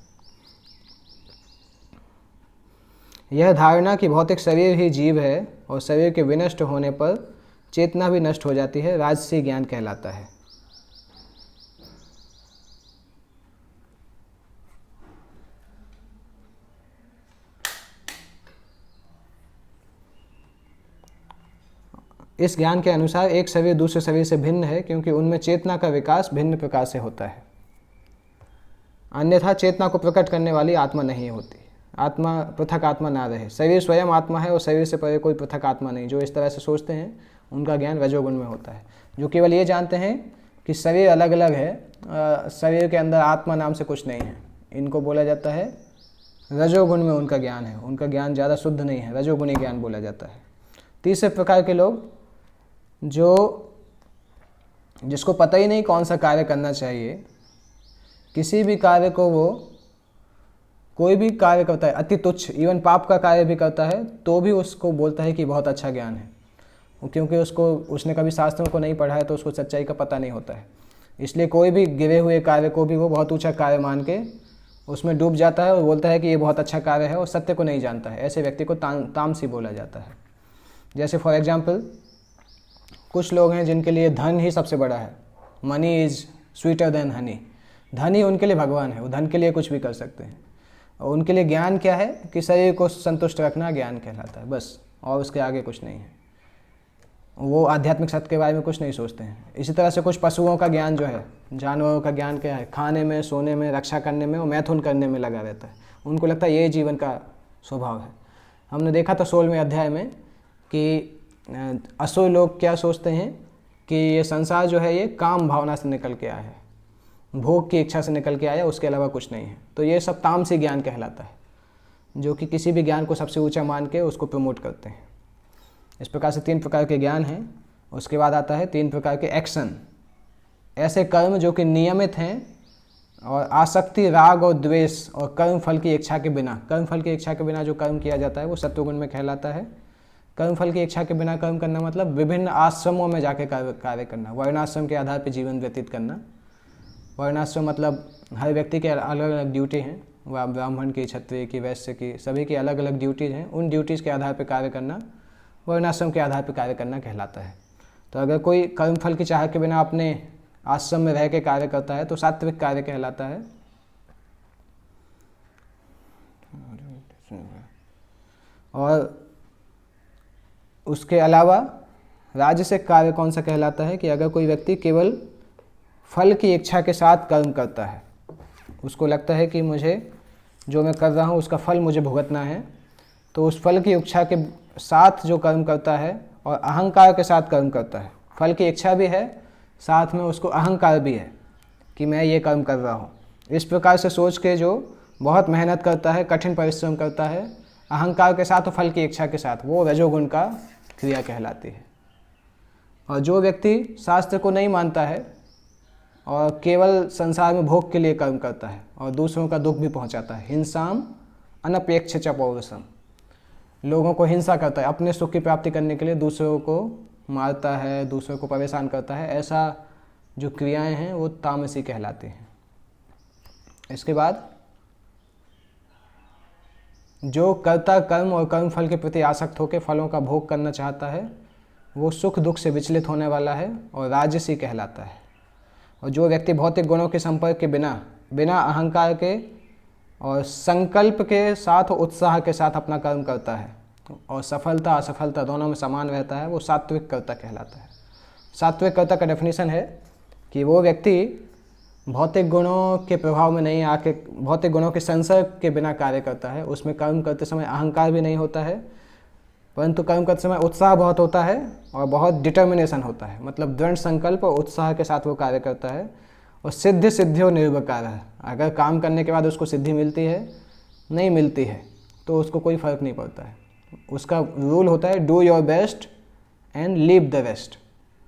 यह धारणा कि भौतिक शरीर ही जीव है और शरीर के विनष्ट होने पर चेतना भी नष्ट हो जाती है, राजसी ज्ञान कहलाता है। इस ज्ञान के अनुसार एक शरीर दूसरे शरीर से भिन्न है, क्योंकि उनमें चेतना का विकास भिन्न प्रकार से होता है। अन्यथा चेतना को प्रकट करने वाली आत्मा नहीं होती, आत्मा पृथक आत्मा ना रहे। शरीर स्वयं आत्मा है और शरीर से परे कोई पृथक आत्मा नहीं। जो इस तरह से सोचते हैं उनका ज्ञान रजोगुण में होता है। जो केवल ये जानते हैं कि शरीर अलग अलग है, शरीर के अंदर आत्मा नाम से कुछ नहीं है, इनको बोला जाता है रजोगुण में उनका ज्ञान है। उनका ज्ञान ज़्यादा शुद्ध नहीं है, रजोगुणी ज्ञान बोला जाता है। तीसरे प्रकार के लोग जिसको पता ही नहीं कौन सा कार्य करना चाहिए, किसी भी कार्य को वो कोई भी कार्य करता है अति तुच्छ, इवन पाप का कार्य भी करता है तो भी उसको बोलता है कि बहुत अच्छा ज्ञान है, क्योंकि उसने कभी शास्त्रों को नहीं पढ़ा है तो उसको सच्चाई का पता नहीं होता है। इसलिए कोई भी गिरे हुए कार्य को भी वो बहुत ऊंचा कार्य मान के उसमें डूब जाता है और बोलता है कि ये बहुत अच्छा कार्य है, और सत्य को नहीं जानता है। ऐसे व्यक्ति को तामसी बोला जाता है। जैसे फॉर एग्जाम्पल कुछ लोग हैं जिनके लिए धन ही सबसे बड़ा है, money is sweeter than Honey, धन ही उनके लिए भगवान है, वो धन के लिए कुछ भी कर सकते हैं। और उनके लिए ज्ञान क्या है कि शरीर को संतुष्ट रखना ज्ञान कहलाता है, बस, और उसके आगे कुछ नहीं है। वो आध्यात्मिक सत्य के बारे में कुछ नहीं सोचते हैं। इसी तरह से कुछ पशुओं का ज्ञान जो है, जानवरों का ज्ञान क्या है, खाने में, सोने में, रक्षा करने में और मैथुन करने में लगा रहता है। उनको लगता है ये जीवन का स्वभाव है। हमने देखा था 16वें अध्याय में कि असुर लोग क्या सोचते हैं कि ये संसार जो है ये काम भावना से निकल के आया है, भोग की इच्छा से निकल के आया, उसके अलावा कुछ नहीं है। तो ये सब तामसी ज्ञान कहलाता है, जो कि किसी भी ज्ञान को सबसे ऊंचा मान के उसको प्रमोट करते हैं। इस प्रकार से 3 प्रकार के ज्ञान हैं। उसके बाद आता है 3 प्रकार के एक्शन, ऐसे कर्म जो कि नियमित हैं और आसक्ति, राग और द्वेष और कर्म फल की इच्छा के बिना, कर्म फल की इच्छा के बिना जो कर्म किया जाता है वो सत्वगुण में कहलाता है। कर्मफल की इच्छा के बिना कर्म करना मतलब विभिन्न आश्रमों में जाके कार्य करना, वर्णाश्रम के आधार पर जीवन व्यतीत करना। वर्णाश्रम मतलब हर व्यक्ति के अलग अलग ड्यूटी हैं, वह ब्राह्मण की, क्षत्रिय की, वैश्य की, सभी की अलग अलग ड्यूटीज़ हैं। उन ड्यूटीज़ के आधार पर कार्य करना वर्णाश्रम के आधार पर कार्य करना कहलाता है। तो अगर कोई कर्मफल की चाह के बिना अपने आश्रम में रह के कार्य करता है तो सात्विक कार्य कहलाता है। और उसके अलावा राजसिक कार्य कौन सा कहलाता है कि अगर कोई व्यक्ति केवल फल की इच्छा के साथ कर्म करता है, उसको लगता है कि मुझे जो मैं कर रहा हूँ उसका फल मुझे भुगतना है, तो उस फल की इच्छा के साथ जो कर्म करता है और अहंकार के साथ कर्म करता है, फल की इच्छा भी है साथ में उसको अहंकार भी है कि मैं ये कर्म कर रहा हूँ, इस प्रकार से सोच के जो बहुत मेहनत करता है, कठिन परिश्रम करता है अहंकार के साथ और फल की इच्छा के साथ, वो रजोगुण का क्रिया कहलाती है। और जो व्यक्ति शास्त्र को नहीं मानता है और केवल संसार में भोग के लिए कर्म करता है और दूसरों का दुख भी पहुंचाता है, हिंसाम अनपेक्ष च पौरुषम, लोगों को हिंसा करता है, अपने सुख की प्राप्ति करने के लिए दूसरों को मारता है, दूसरों को परेशान करता है, ऐसा जो क्रियाएं हैं वो तामसी कहलाती हैं। इसके बाद जो कर्ता कर्म और कर्म फल के प्रति आसक्त होकर फलों का भोग करना चाहता है वो सुख दुख से विचलित होने वाला है और राजसी कहलाता है। और जो व्यक्ति भौतिक गुणों के संपर्क के बिना अहंकार के और संकल्प के साथ उत्साह के साथ अपना कर्म करता है और सफलता असफलता दोनों में समान रहता है, वो सात्विक कर्ता कहलाता है। सात्विक कर्ता का डेफिनेशन है कि वो व्यक्ति भौतिक गुणों के प्रभाव में नहीं आके भौतिक गुणों के संसर्ग के बिना कार्य करता है, उसमें कर्म करते समय अहंकार भी नहीं होता है, परंतु कर्म करते समय उत्साह बहुत होता है और बहुत डिटर्मिनेशन होता है, मतलब दृढ़ संकल्प और उत्साह के साथ वो कार्य करता है। और सिद्धियों निर्विकार है, अगर काम करने के बाद उसको सिद्धि मिलती है नहीं मिलती है तो उसको कोई फर्क नहीं पड़ता है। उसका रूल होता है do your best and leave the rest.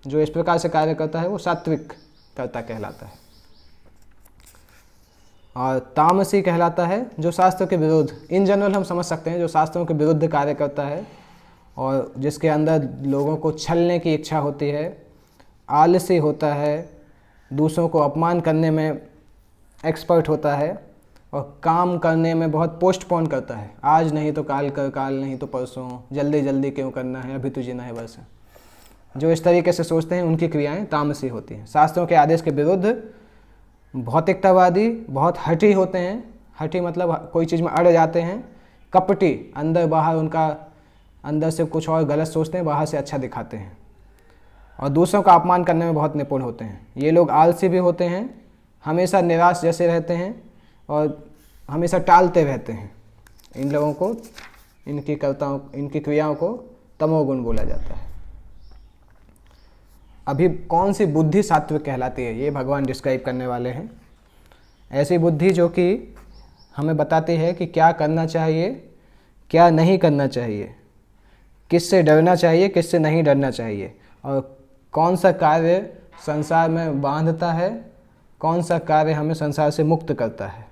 जो इस प्रकार से कार्य करता है वो सात्विक कर्ता कहलाता है। और तामसी कहलाता है जो शास्त्रों के विरुद्ध, इन जनरल हम समझ सकते हैं, जो शास्त्रों के विरुद्ध कार्य करता है और जिसके अंदर लोगों को छलने की इच्छा होती है, आलसी होता है, दूसरों को अपमान करने में एक्सपर्ट होता है और काम करने में बहुत पोस्टपोन करता है, आज नहीं तो काल कर, काल नहीं तो परसों, जल्दी जल्दी क्यों करना है, अभी तो जीना है बस। जो इस तरीके से सोचते हैं उनकी क्रियाएं तामसी होती हैं। शास्त्रों के आदेश के विरुद्ध भौतिकतावादी बहुत हठी होते हैं, हठी मतलब कोई चीज़ में अड़ जाते हैं, कपटी, अंदर बाहर उनका अंदर से कुछ और गलत सोचते हैं, बाहर से अच्छा दिखाते हैं और दूसरों का अपमान करने में बहुत निपुण होते हैं। ये लोग आलसी भी होते हैं, हमेशा निराश जैसे रहते हैं और हमेशा टालते रहते हैं। इन लोगों को, इनकी क्रियाओं को तमोगुण बोला जाता है। अभी कौन सी बुद्धि सात्विक कहलाती है ये भगवान डिस्क्राइब करने वाले हैं। ऐसी बुद्धि जो कि हमें बताती है कि क्या करना चाहिए, क्या नहीं करना चाहिए, किससे डरना चाहिए, किससे नहीं डरना चाहिए, और कौन सा कार्य संसार में बांधता है, कौन सा कार्य हमें संसार से मुक्त करता है।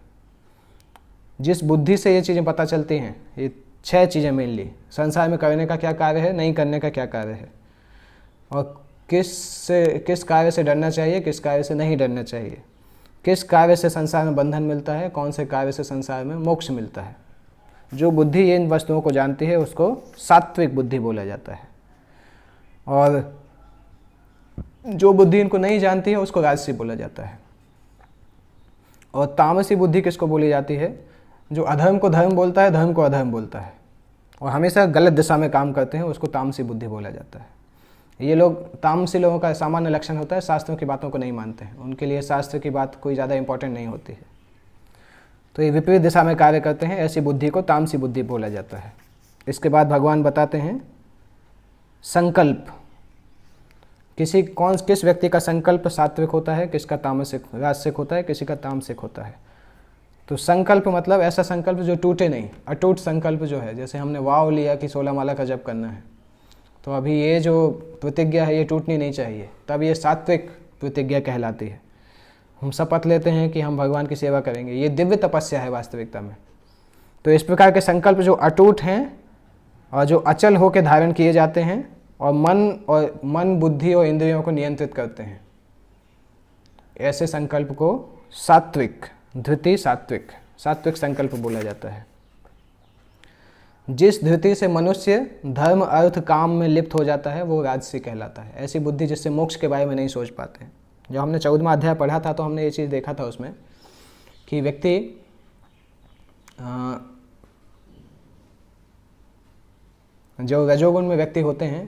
जिस बुद्धि से ये चीज़ें पता चलती हैं, ये 6 चीज़ें मेनली, संसार में करने का क्या कार्य है, नहीं करने का क्या कार्य है, और किस कार्य से डरना चाहिए, किस कार्य से नहीं डरना चाहिए, किस कार्य से संसार में बंधन मिलता है, कौन से कार्य से संसार में मोक्ष मिलता है। जो बुद्धि इन वस्तुओं को जानती है उसको सात्विक बुद्धि बोला जाता है, और जो बुद्धि इनको नहीं जानती है उसको राजसी बोला जाता है। और तामसी बुद्धि किसको बोली जाती है? जो अधर्म को धर्म बोलता है, धर्म को अधर्म बोलता है और हमेशा गलत दिशा में काम करते हैं, उसको तामसी बुद्धि बोला जाता है। ये लोग, तामसी लोगों का सामान्य लक्षण होता है शास्त्रों की बातों को नहीं मानते हैं, उनके लिए शास्त्र की बात कोई ज़्यादा इंपॉर्टेंट नहीं होती है, तो ये विपरीत दिशा में कार्य करते हैं, ऐसी बुद्धि को तामसी बुद्धि बोला जाता है। इसके बाद भगवान बताते हैं संकल्प, किस व्यक्ति का संकल्प सात्विक होता है, किसका तामसिक राजसिक होता है, किसी का तामसिक होता है। तो संकल्प मतलब ऐसा संकल्प जो टूटे नहीं, अटूट संकल्प जो है, जैसे हमने वाव लिया कि 16 माला का जप करना है, तो अभी ये जो प्रतिज्ञा है ये टूटनी नहीं चाहिए, तब ये सात्विक प्रतिज्ञा कहलाती है। हम शपथ लेते हैं कि हम भगवान की सेवा करेंगे, ये दिव्य तपस्या है वास्तविकता में। तो इस प्रकार के संकल्प जो अटूट हैं और जो अचल होकर धारण किए जाते हैं और मन बुद्धि और इंद्रियों को नियंत्रित करते हैं। ऐसे संकल्प को सात्विक, धृति सात्विक, सात्विक संकल्प बोला जाता है। जिस धृति से मनुष्य धर्म अर्थ काम में लिप्त हो जाता है वो राजसी कहलाता है। ऐसी बुद्धि जिससे मोक्ष के बारे में नहीं सोच पाते हैं। जब हमने 14वां अध्याय पढ़ा था तो हमने ये चीज़ देखा था उसमें कि व्यक्ति जो रजोगुण में व्यक्ति होते हैं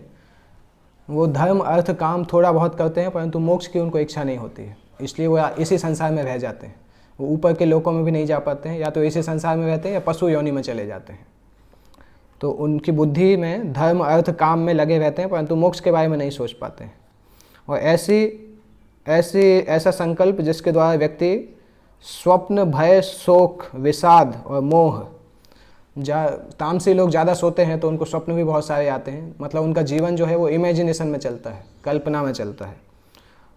वो धर्म अर्थ काम थोड़ा बहुत करते हैं परंतु मोक्ष की उनको इच्छा नहीं होती है, इसलिए वो इसी संसार में रह जाते हैं। वो ऊपर के लोकों में भी नहीं जा पाते हैं, या तो इसी संसार में रहते हैं या पशु योनि में चले जाते हैं। तो उनकी बुद्धि में धर्म अर्थ काम में लगे रहते हैं परंतु मोक्ष के बारे में नहीं सोच पाते हैं। और ऐसा संकल्प जिसके द्वारा व्यक्ति स्वप्न, भय, शोक, विषाद और मोह, तामसी लोग ज़्यादा सोते हैं तो उनको स्वप्न भी बहुत सारे आते हैं, मतलब उनका जीवन जो है वो इमेजिनेशन में चलता है, कल्पना में चलता है।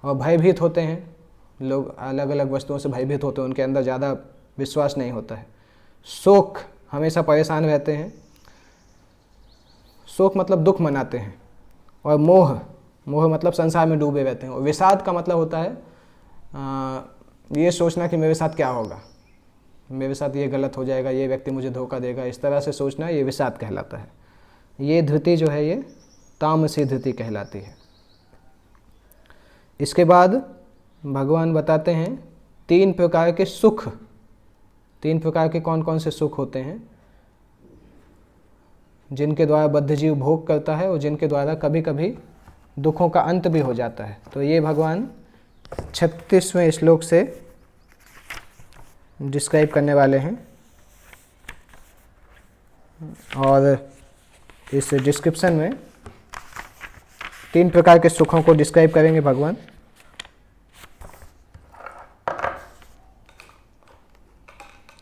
और भयभीत होते हैं लोग, अलग अलग वस्तुओं से भयभीत होते हैं, उनके अंदर ज़्यादा विश्वास नहीं होता है। शोक, हमेशा परेशान रहते हैं, शोक मतलब दुख मनाते हैं। और मोह मतलब संसार में डूबे रहते हैं। और विषाद का मतलब होता है ये सोचना कि मेरे साथ क्या होगा, मेरे साथ ये गलत हो जाएगा, ये व्यक्ति मुझे धोखा देगा, इस तरह से सोचना, ये विषाद कहलाता है। ये धृति जो है ये तामसी धृति कहलाती है। इसके बाद भगवान बताते हैं 3 प्रकार के सुख। 3 प्रकार के कौन कौन से सुख होते हैं जिनके द्वारा बद्धजीव भोग करता है और जिनके द्वारा कभी कभी दुखों का अंत भी हो जाता है। तो ये भगवान 36वें श्लोक से डिस्क्राइब करने वाले हैं। और इस डिस्क्रिप्शन में 3 प्रकार के सुखों को डिस्क्राइब करेंगे भगवान।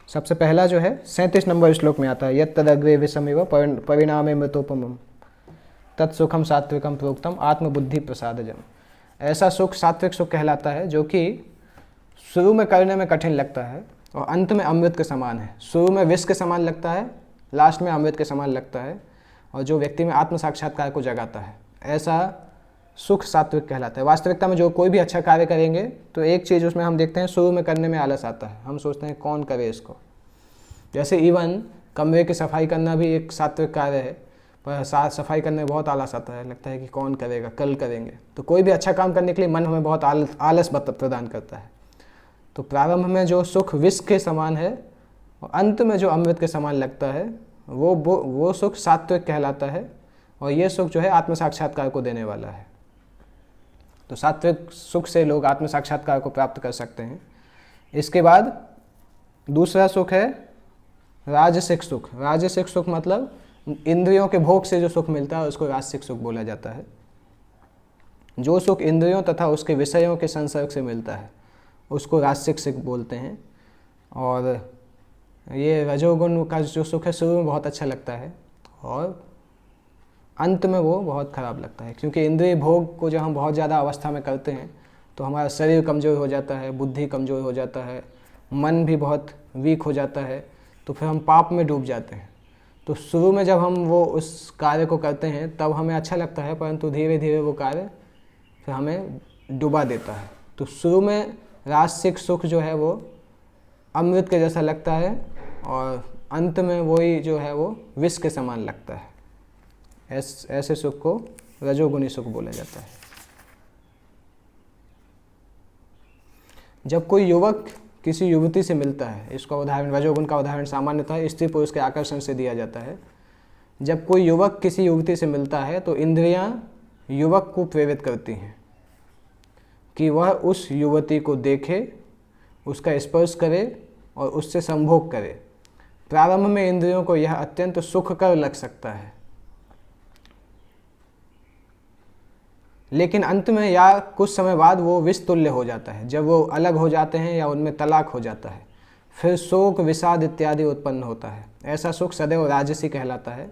सबसे पहला जो है 37 नंबर श्लोक में आता है, यत् तदग्रे विषमिव परिणामे मृतोपमम् तत्सुखम सात्विकम प्रोक्तम आत्मबुद्धि प्रसादजम। ऐसा सुख सात्विक सुख कहलाता है जो कि शुरू में करने में कठिन लगता है और अंत में अमृत के समान है। शुरू में विष के समान लगता है, लास्ट में अमृत के समान लगता है, और जो व्यक्ति में आत्म साक्षात्कार को जगाता है, ऐसा सुख सात्विक कहलाता है। वास्तविकता में जो कोई भी अच्छा कार्य करेंगे तो एक चीज़ उसमें हम देखते हैं, शुरू में करने में आलस आता है, हम सोचते हैं कौन करे इसको। जैसे इवन कमरे की सफाई करना भी एक सात्विक कार्य है, पर सफाई करने में बहुत आलस आता है, लगता है कि कौन करेगा, कल करेंगे। तो कोई भी अच्छा काम करने के लिए मन हमें बहुत आलस प्रदान करता है। तो प्रारंभ में जो सुख विष के समान है और अंत में जो अमृत के समान लगता है वो सुख सात्विक कहलाता है। और ये सुख जो है आत्म साक्षात्कार को देने वाला है। तो सात्विक सुख से लोग आत्म साक्षात्कार को प्राप्त कर सकते हैं। इसके बाद दूसरा सुख है राजसिक सुख। राजसिक सुख मतलब इंद्रियों के भोग से जो सुख मिलता है उसको राजसिक सुख बोला जाता है। जो सुख इंद्रियों तथा उसके विषयों के संसर्ग से मिलता है उसको राजसिक सुख बोलते हैं। और ये रजोगुण का जो सुख है शुरू में बहुत अच्छा लगता है और अंत में वो बहुत ख़राब लगता है, क्योंकि इंद्रिय भोग को जब हम बहुत ज़्यादा अवस्था में करते हैं तो हमारा शरीर कमज़ोर हो जाता है, बुद्धि कमज़ोर हो जाता है, मन भी बहुत वीक हो जाता है, तो फिर हम पाप में डूब जाते हैं। तो शुरू में जब हम वो उस कार्य को करते हैं तब हमें अच्छा लगता है, परंतु धीरे धीरे वो कार्य फिर हमें डुबा देता है। तो शुरू में राजसिक सुख जो है वो अमृत के जैसा लगता है और अंत में वही जो है वो विष के समान लगता है। ऐसे सुख को रजोगुणी सुख बोला जाता है। जब कोई युवक किसी युवती से मिलता है, इसका उदाहरण रजोगुण का उदाहरण सामान्यतः स्त्री पुरुष के आकर्षण से दिया जाता है। जब कोई युवक किसी युवती से मिलता है तो इंद्रियां युवक को प्रेरित करती हैं कि वह उस युवती को देखे, उसका स्पर्श करे और उससे संभोग करे। प्रारंभ में इंद्रियों को यह अत्यंत सुखकर लग सकता है, लेकिन अंत में या कुछ समय बाद वो विष तुल्य हो जाता है। जब वो अलग हो जाते हैं या उनमें तलाक हो जाता है फिर शोक, विषाद इत्यादि उत्पन्न होता है। ऐसा सुख सदैव राजसी कहलाता है।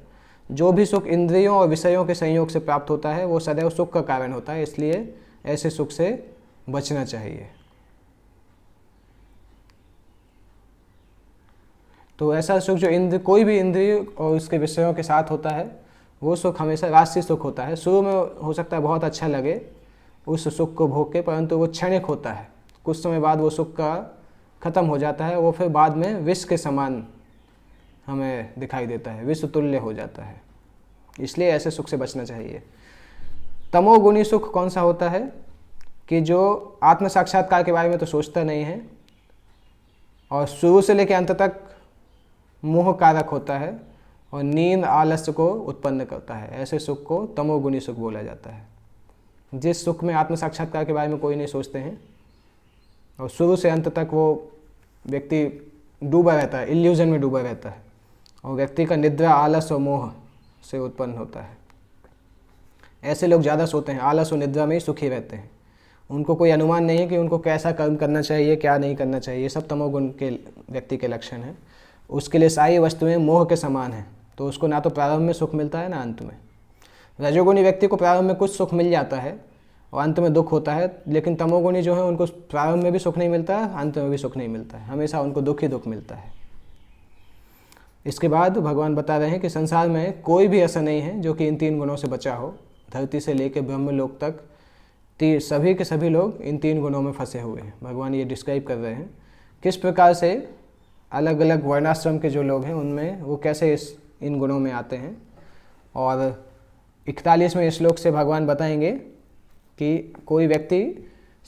जो भी सुख इंद्रियों और विषयों के संयोग से प्राप्त होता है वो सदैव सुख का कारण होता है, इसलिए ऐसे सुख से बचना चाहिए। तो ऐसा सुख जो कोई भी इंद्रिय और उसके विषयों के साथ होता है वो सुख हमेशा राजसी सुख होता है। शुरू में हो सकता है बहुत अच्छा लगे उस सुख को भोग के, परंतु वो क्षणिक होता है। कुछ समय बाद वो सुख का खत्म हो जाता है, वो फिर बाद में विष के समान हमें दिखाई देता है, विष तुल्य हो जाता है। इसलिए ऐसे सुख से बचना चाहिए। तमोगुणी सुख कौन सा होता है कि जो आत्म साक्षात्कार के बारे में तो सोचता नहीं है और शुरू से लेकर अंत तक मोह कारक होता है और नींद आलस्य को उत्पन्न करता है। ऐसे सुख को तमोगुणी सुख बोला जाता है। जिस सुख में आत्म साक्षात्कार के बारे में कोई नहीं सोचते हैं और शुरू से अंत तक वो व्यक्ति डूबा रहता है, इल्यूजन में डूबा रहता है, और व्यक्ति का निद्रा आलस और मोह से उत्पन्न होता है। ऐसे लोग ज़्यादा सोते हैं, आलस और निद्रा में ही सुखी रहते हैं। उनको कोई अनुमान नहीं है कि उनको कैसा कर्म करना चाहिए, क्या नहीं करना चाहिए। ये सब तमोगुण के व्यक्ति के लक्षण हैं। उसके लिए सारी वस्तुएं मोह के समान हैं, तो उसको ना तो प्रारंभ में सुख मिलता है ना अंत में। रजोगुणी व्यक्ति को प्रारंभ में कुछ सुख मिल जाता है और अंत में दुख होता है, लेकिन तमोगुणी जो है उनको प्रारंभ में भी सुख नहीं मिलता है, अंत में भी सुख नहीं मिलता है, हमेशा उनको दुख ही दुख मिलता है। इसके बाद भगवान बता रहे हैं कि संसार में कोई भी ऐसा नहीं है जो कि इन 3 गुणों से बचा हो। धरती से लेकर ब्रह्मलोक तक सभी के सभी लोग इन 3 गुणों में फंसे हुए हैं। भगवान ये डिस्क्राइब कर रहे हैं किस प्रकार से अलग अलग वर्णाश्रम के जो लोग हैं उनमें वो कैसे इन गुणों में आते हैं। और 41वें श्लोक से भगवान बताएंगे कि कोई व्यक्ति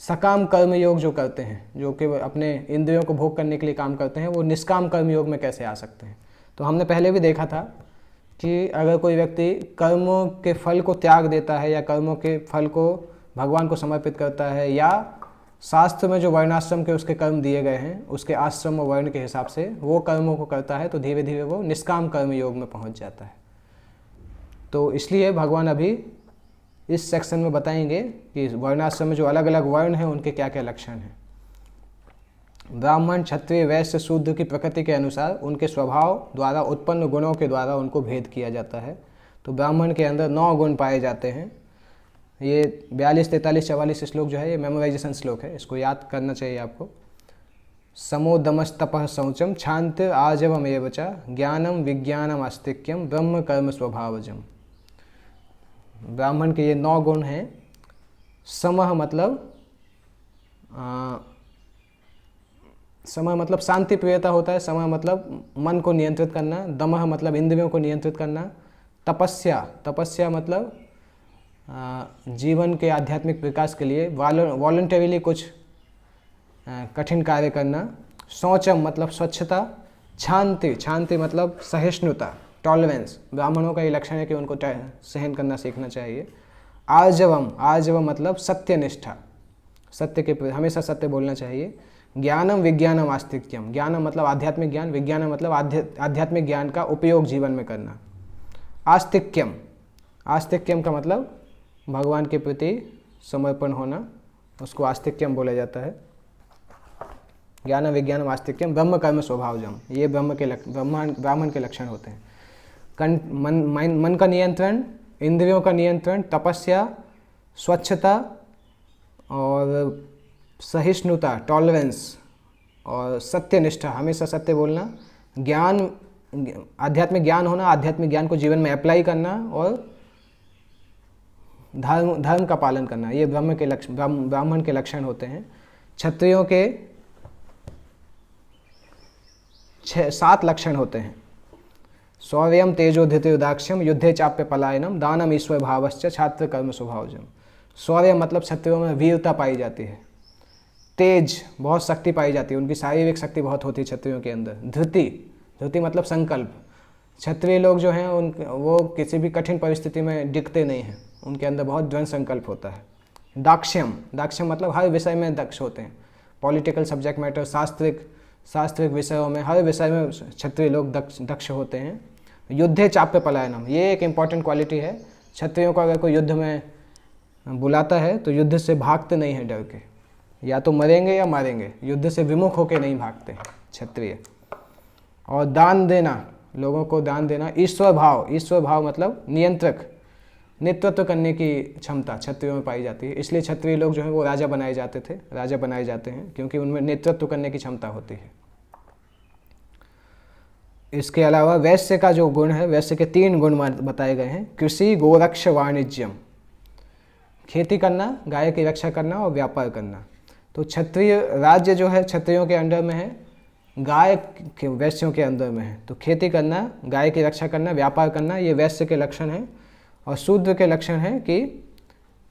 सकाम कर्म योग जो करते हैं, जो कि अपने इंद्रियों को भोग करने के लिए काम करते हैं, वो निष्काम कर्म योग में कैसे आ सकते हैं। तो हमने पहले भी देखा था कि अगर कोई व्यक्ति कर्मों के फल को त्याग देता है या कर्मों के फल को भगवान को समर्पित करता है, या शास्त्र में जो वर्णाश्रम के उसके कर्म दिए गए हैं उसके आश्रम और वर्ण के हिसाब से वो कर्मों को करता है, तो धीरे धीरे वो निष्काम कर्म योग में पहुंच जाता है। तो इसलिए भगवान अभी इस सेक्शन में बताएंगे कि वर्णाश्रम में जो अलग अलग वर्ण हैं उनके क्या क्या लक्षण हैं। ब्राह्मण, क्षत्रिय, वैश्य, शूद्र की प्रकृति के अनुसार उनके स्वभाव द्वारा उत्पन्न गुणों के द्वारा उनको भेद किया जाता है। तो ब्राह्मण के अंदर 9 गुण पाए जाते हैं। ये 42, 43, 44 श्लोक जो है ये मेमोराइजेशन श्लोक है, इसको याद करना चाहिए आपको। समोदमस्तपः शौचम क्षान्ति आजवम एव च ज्ञानम विज्ञानम आस्तिक्यम ब्रह्म कर्म स्वभावजम। ब्राह्मण के ये 9 गुण हैं। समः मतलब शांति प्रियता होता है। समः मतलब मन को नियंत्रित करना। दमः मतलब इंद्रियों को नियंत्रित करना। तपस्या मतलब जीवन के आध्यात्मिक विकास के लिए वॉलंटरीली कुछ कठिन कार्य करना। शौचम मतलब स्वच्छता। क्षांति मतलब सहिष्णुता, टॉलरेंस। ब्राह्मणों का ये लक्षण है कि उनको सहन करना सीखना चाहिए। आर्जवम मतलब सत्यनिष्ठा, सत्य के प्रति हमेशा सत्य बोलना चाहिए। ज्ञानम विज्ञानम आस्तिक्यम, ज्ञानम मतलब आध्यात्मिक ज्ञान, विज्ञानम मतलब आध्यात्मिक ज्ञान का उपयोग जीवन में करना। आस्तिक्यम का मतलब भगवान के प्रति समर्पण होना, उसको आस्तिक्यम बोला जाता है। ज्ञानम विज्ञानम आस्तिक्यम ब्रह्म कर्म स्वभावजम, ये ब्राह्मण के लक्षण होते हैं। मन का नियंत्रण, इंद्रियों का नियंत्रण, तपस्या, स्वच्छता और सहिष्णुता, टॉलरेंस, और सत्यनिष्ठा, हमेशा सत्य बोलना। ज्ञान, आध्यात्मिक ज्ञान होना, आध्यात्मिक ज्ञान को जीवन में अप्लाई करना, और धर्म का पालन करना। ये ब्राह्मण के लक्षण होते हैं। क्षत्रियों के 7 लक्षण होते हैं। शौर्यम तेजो धृतिर्दाक्ष्यम युद्धे चाप्य पलायनम दानम ईश्वर भावश्च छात्र कर्म स्वभावजम। शौर्य मतलब क्षत्रियों में वीरता पाई जाती है। तेज, बहुत शक्ति पाई जाती है, उनकी शारीरिक शक्ति बहुत होती है क्षत्रियों के अंदर। धृति मतलब संकल्प। क्षत्रिय लोग जो हैं वो किसी भी कठिन परिस्थिति में डिगते नहीं हैं, उनके अंदर बहुत दृढ़ संकल्प होता है। दाक्ष्यम मतलब हर विषय में दक्ष होते हैं। पॉलिटिकल सब्जेक्ट मैटर, शास्त्रिक विषयों में, हर विषय में क्षत्रिय लोग दक्ष होते हैं। युद्धे चाप्य पलायनम, ये एक इम्पॉर्टेंट क्वालिटी है। क्षत्रियों को अगर कोई युद्ध में बुलाता है तो युद्ध से भागते नहीं हैं डर के, या तो मरेंगे या मारेंगे, युद्ध से विमुख होकर नहीं भागते हैं क्षत्रिय। और दान देना, लोगों को दान देना। ईश्वर भाव मतलब नियंत्रक, नेतृत्व करने की क्षमता क्षत्रियों में पाई जाती है। इसलिए क्षत्रिय लोग जो हैं वो राजा बनाए जाते हैं, क्योंकि उनमें नेतृत्व करने की क्षमता होती है। इसके अलावा वैश्य का जो गुण है, वैश्य के 3 गुण बताए गए हैं। कृषि, गोरक्ष, वाणिज्यम। खेती करना, गाय की रक्षा करना और व्यापार करना। तो क्षत्रिय राज्य जो है क्षत्रियों के अंडर में है, गाय के वैश्यों के अंदर में है। तो खेती करना, गाय की रक्षा करना, व्यापार करना, ये वैश्य के लक्षण हैं। और शूद्र के लक्षण हैं कि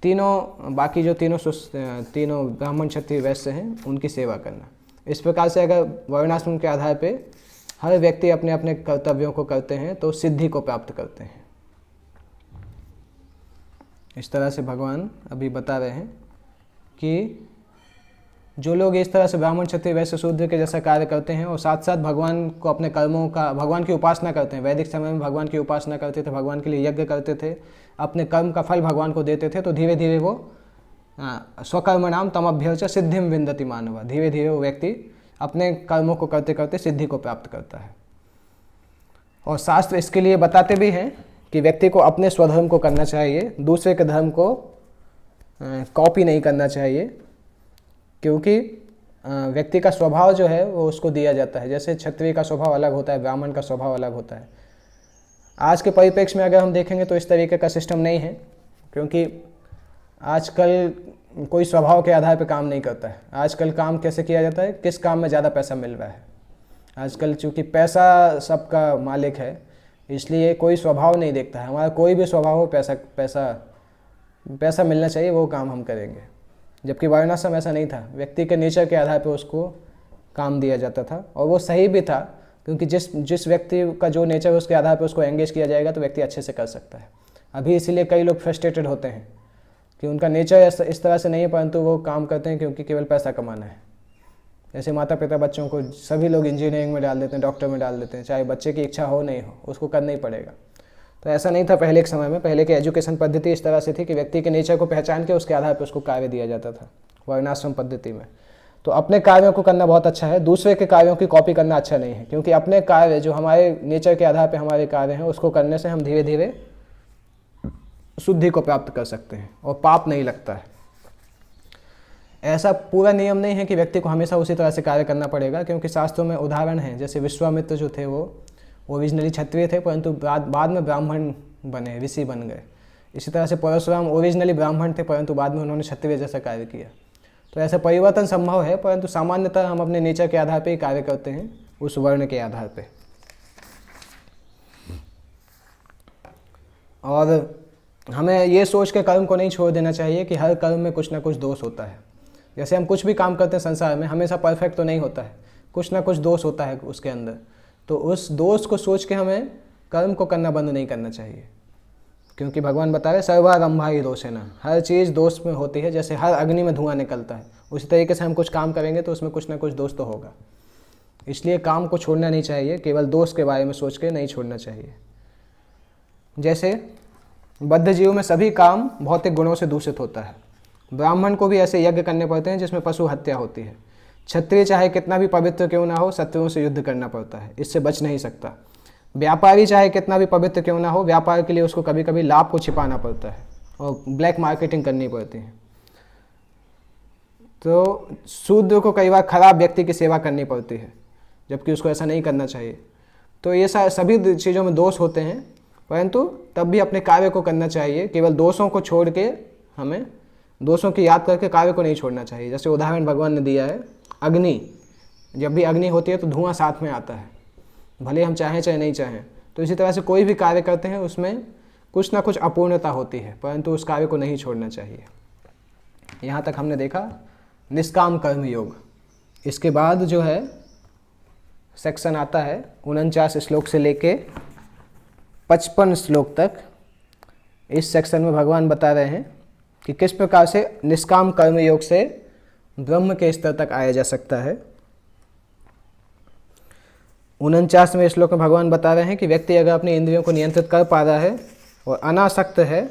तीनों, बाकी जो तीनों ब्राह्मण, क्षत्रिय, वैश्य हैं, उनकी सेवा करना। इस प्रकार से अगर वर्णाश्रम के आधार पे हर व्यक्ति अपने अपने कर्तव्यों को करते हैं तो सिद्धि को प्राप्त करते हैं। इस तरह से भगवान अभी बता रहे हैं कि जो लोग इस तरह से ब्राह्मण, क्षत्रिय, वैश्य, शूद्र के जैसा कार्य करते हैं और साथ साथ भगवान को अपने कर्मों का, भगवान की उपासना करते हैं। वैदिक समय में भगवान की उपासना करते थे, भगवान के लिए यज्ञ करते थे, अपने कर्म का फल भगवान को देते थे। तो धीरे धीरे वो स्वकर्मणाम तमभ्यर्च सिद्धिम विन्दति मानव, धीरे धीरे वो व्यक्ति अपने कर्मों को करते करते सिद्धि को प्राप्त करता है। और शास्त्र इसके लिए बताते भी हैं कि व्यक्ति को अपने स्वधर्म को करना चाहिए, दूसरे के धर्म को कॉपी नहीं करना चाहिए, क्योंकि व्यक्ति का स्वभाव जो है वो उसको दिया जाता है। जैसे क्षत्रिय का स्वभाव अलग होता है, ब्राह्मण का स्वभाव अलग होता है। आज के परिप्रेक्ष्य में अगर हम देखेंगे तो इस तरीके का सिस्टम नहीं है, क्योंकि आजकल कोई स्वभाव के आधार पर काम नहीं करता है। आजकल काम कैसे किया जाता है, किस काम में ज़्यादा पैसा मिल रहा है। आजकल चूँकि पैसा सबका मालिक है, इसलिए कोई स्वभाव नहीं देखता है। हमारा कोई भी स्वभाव हो, पैसा पैसा पैसा मिलना चाहिए, वो काम हम करेंगे। जबकि वर्णाश्रम ऐसा नहीं था, व्यक्ति के नेचर के आधार पर उसको काम दिया जाता था। और वो सही भी था, क्योंकि जिस व्यक्ति का जो नेचर है उसके आधार पर उसको एंगेज किया जाएगा तो व्यक्ति अच्छे से कर सकता है। अभी इसीलिए कई लोग फ्रस्ट्रेटेड होते हैं कि उनका नेचर इस तरह से नहीं है, परंतु वो काम करते हैं क्योंकि केवल पैसा कमाना है। जैसे माता पिता बच्चों को, सभी लोग इंजीनियरिंग में डाल देते हैं, डॉक्टर में डाल देते हैं, चाहे बच्चे की इच्छा हो नहीं हो, उसको करना ही पड़ेगा। तो ऐसा नहीं था पहले के समय में। पहले की एजुकेशन पद्धति इस तरह से थी कि व्यक्ति के नेचर को पहचान के उसके आधार पर उसको कार्य दिया जाता था, वर्णाश्रम पद्धति में। तो अपने कार्यों को करना बहुत अच्छा है, दूसरे के कार्यों की कॉपी करना अच्छा नहीं है, क्योंकि अपने कार्य जो हमारे नेचर के आधार पर हमारे कार्य हैं, उसको करने से हम धीरे धीरे शुद्धि को प्राप्त कर सकते हैं और पाप नहीं लगता है। ऐसा पूरा नियम नहीं है कि व्यक्ति को हमेशा उसी तरह से कार्य करना पड़ेगा, क्योंकि शास्त्रों में उदाहरण हैं। जैसे विश्वामित्र जो थे वो ओरिजिनली क्षत्रिय थे, परंतु बाद में ब्राह्मण बने, ऋषि बन गए। इसी तरह से परशुराम ओरिजिनली ब्राह्मण थे, परंतु बाद में उन्होंने क्षत्रिय जैसा कार्य किया। तो ऐसा परिवर्तन संभव है, परंतु सामान्यतः हम अपने नेचर के आधार पर ही कार्य करते हैं, उस वर्ण के आधार पर। और हमें ये सोच के कर्म को नहीं छोड़ देना चाहिए कि हर कर्म में कुछ ना कुछ दोष होता है। जैसे हम कुछ भी काम करते हैं संसार में, हमेशा परफेक्ट तो नहीं होता है, कुछ ना कुछ दोष होता है उसके अंदर। तो उस दोष को सोच के हमें कर्म को करना बंद नहीं करना चाहिए, क्योंकि भगवान बता रहे सर्वारंभा ही दोषेना, हर चीज़ दोष में होती है। जैसे हर अग्नि में धुआं निकलता है, उसी तरीके से हम कुछ काम करेंगे तो उसमें कुछ ना कुछ दोष तो होगा। इसलिए काम को छोड़ना नहीं चाहिए, केवल दोष के बारे में सोच के नहीं छोड़ना चाहिए। जैसे बद्ध जीव में सभी काम भौतिक गुणों से दूषित होता है। ब्राह्मण को भी ऐसे यज्ञ करने पड़ते हैं जिसमें पशु हत्या होती है। क्षत्रिय चाहे कितना भी पवित्र क्यों ना हो, शत्रुओं से युद्ध करना पड़ता है, इससे बच नहीं सकता। व्यापारी चाहे कितना भी पवित्र क्यों ना हो, व्यापार के लिए उसको कभी कभी लाभ को छिपाना पड़ता है और ब्लैक मार्केटिंग करनी पड़ती है। तो शूद्र को कई बार खराब व्यक्ति की सेवा करनी पड़ती है, जबकि उसको ऐसा नहीं करना चाहिए। तो ये सभी चीज़ों में दोष होते हैं, परंतु तब भी अपने कार्य को करना चाहिए। केवल दोषों को छोड़ के, हमें दोषों की याद करके कार्य को नहीं छोड़ना चाहिए। जैसे उदाहरण भगवान ने दिया है, अग्नि, जब भी अग्नि होती है तो धुआं साथ में आता है, भले हम चाहें चाहे नहीं चाहें। तो इसी तरह से कोई भी कार्य करते हैं उसमें कुछ ना कुछ अपूर्णता होती है, परंतु उस कार्य को नहीं छोड़ना चाहिए। यहाँ तक हमने देखा निष्काम कर्म योग। इसके बाद जो है सेक्शन आता है 49 श्लोक से लेके 55 श्लोक तक। इस सेक्शन में भगवान बता रहे हैं कि किस प्रकार से निष्काम कर्म योग से ब्रह्म के स्तर तक आया जा सकता है। 49वें श्लोक में भगवान बता रहे हैं कि व्यक्ति अगर अपनी इंद्रियों को नियंत्रित कर पा रहा है और अनासक्त है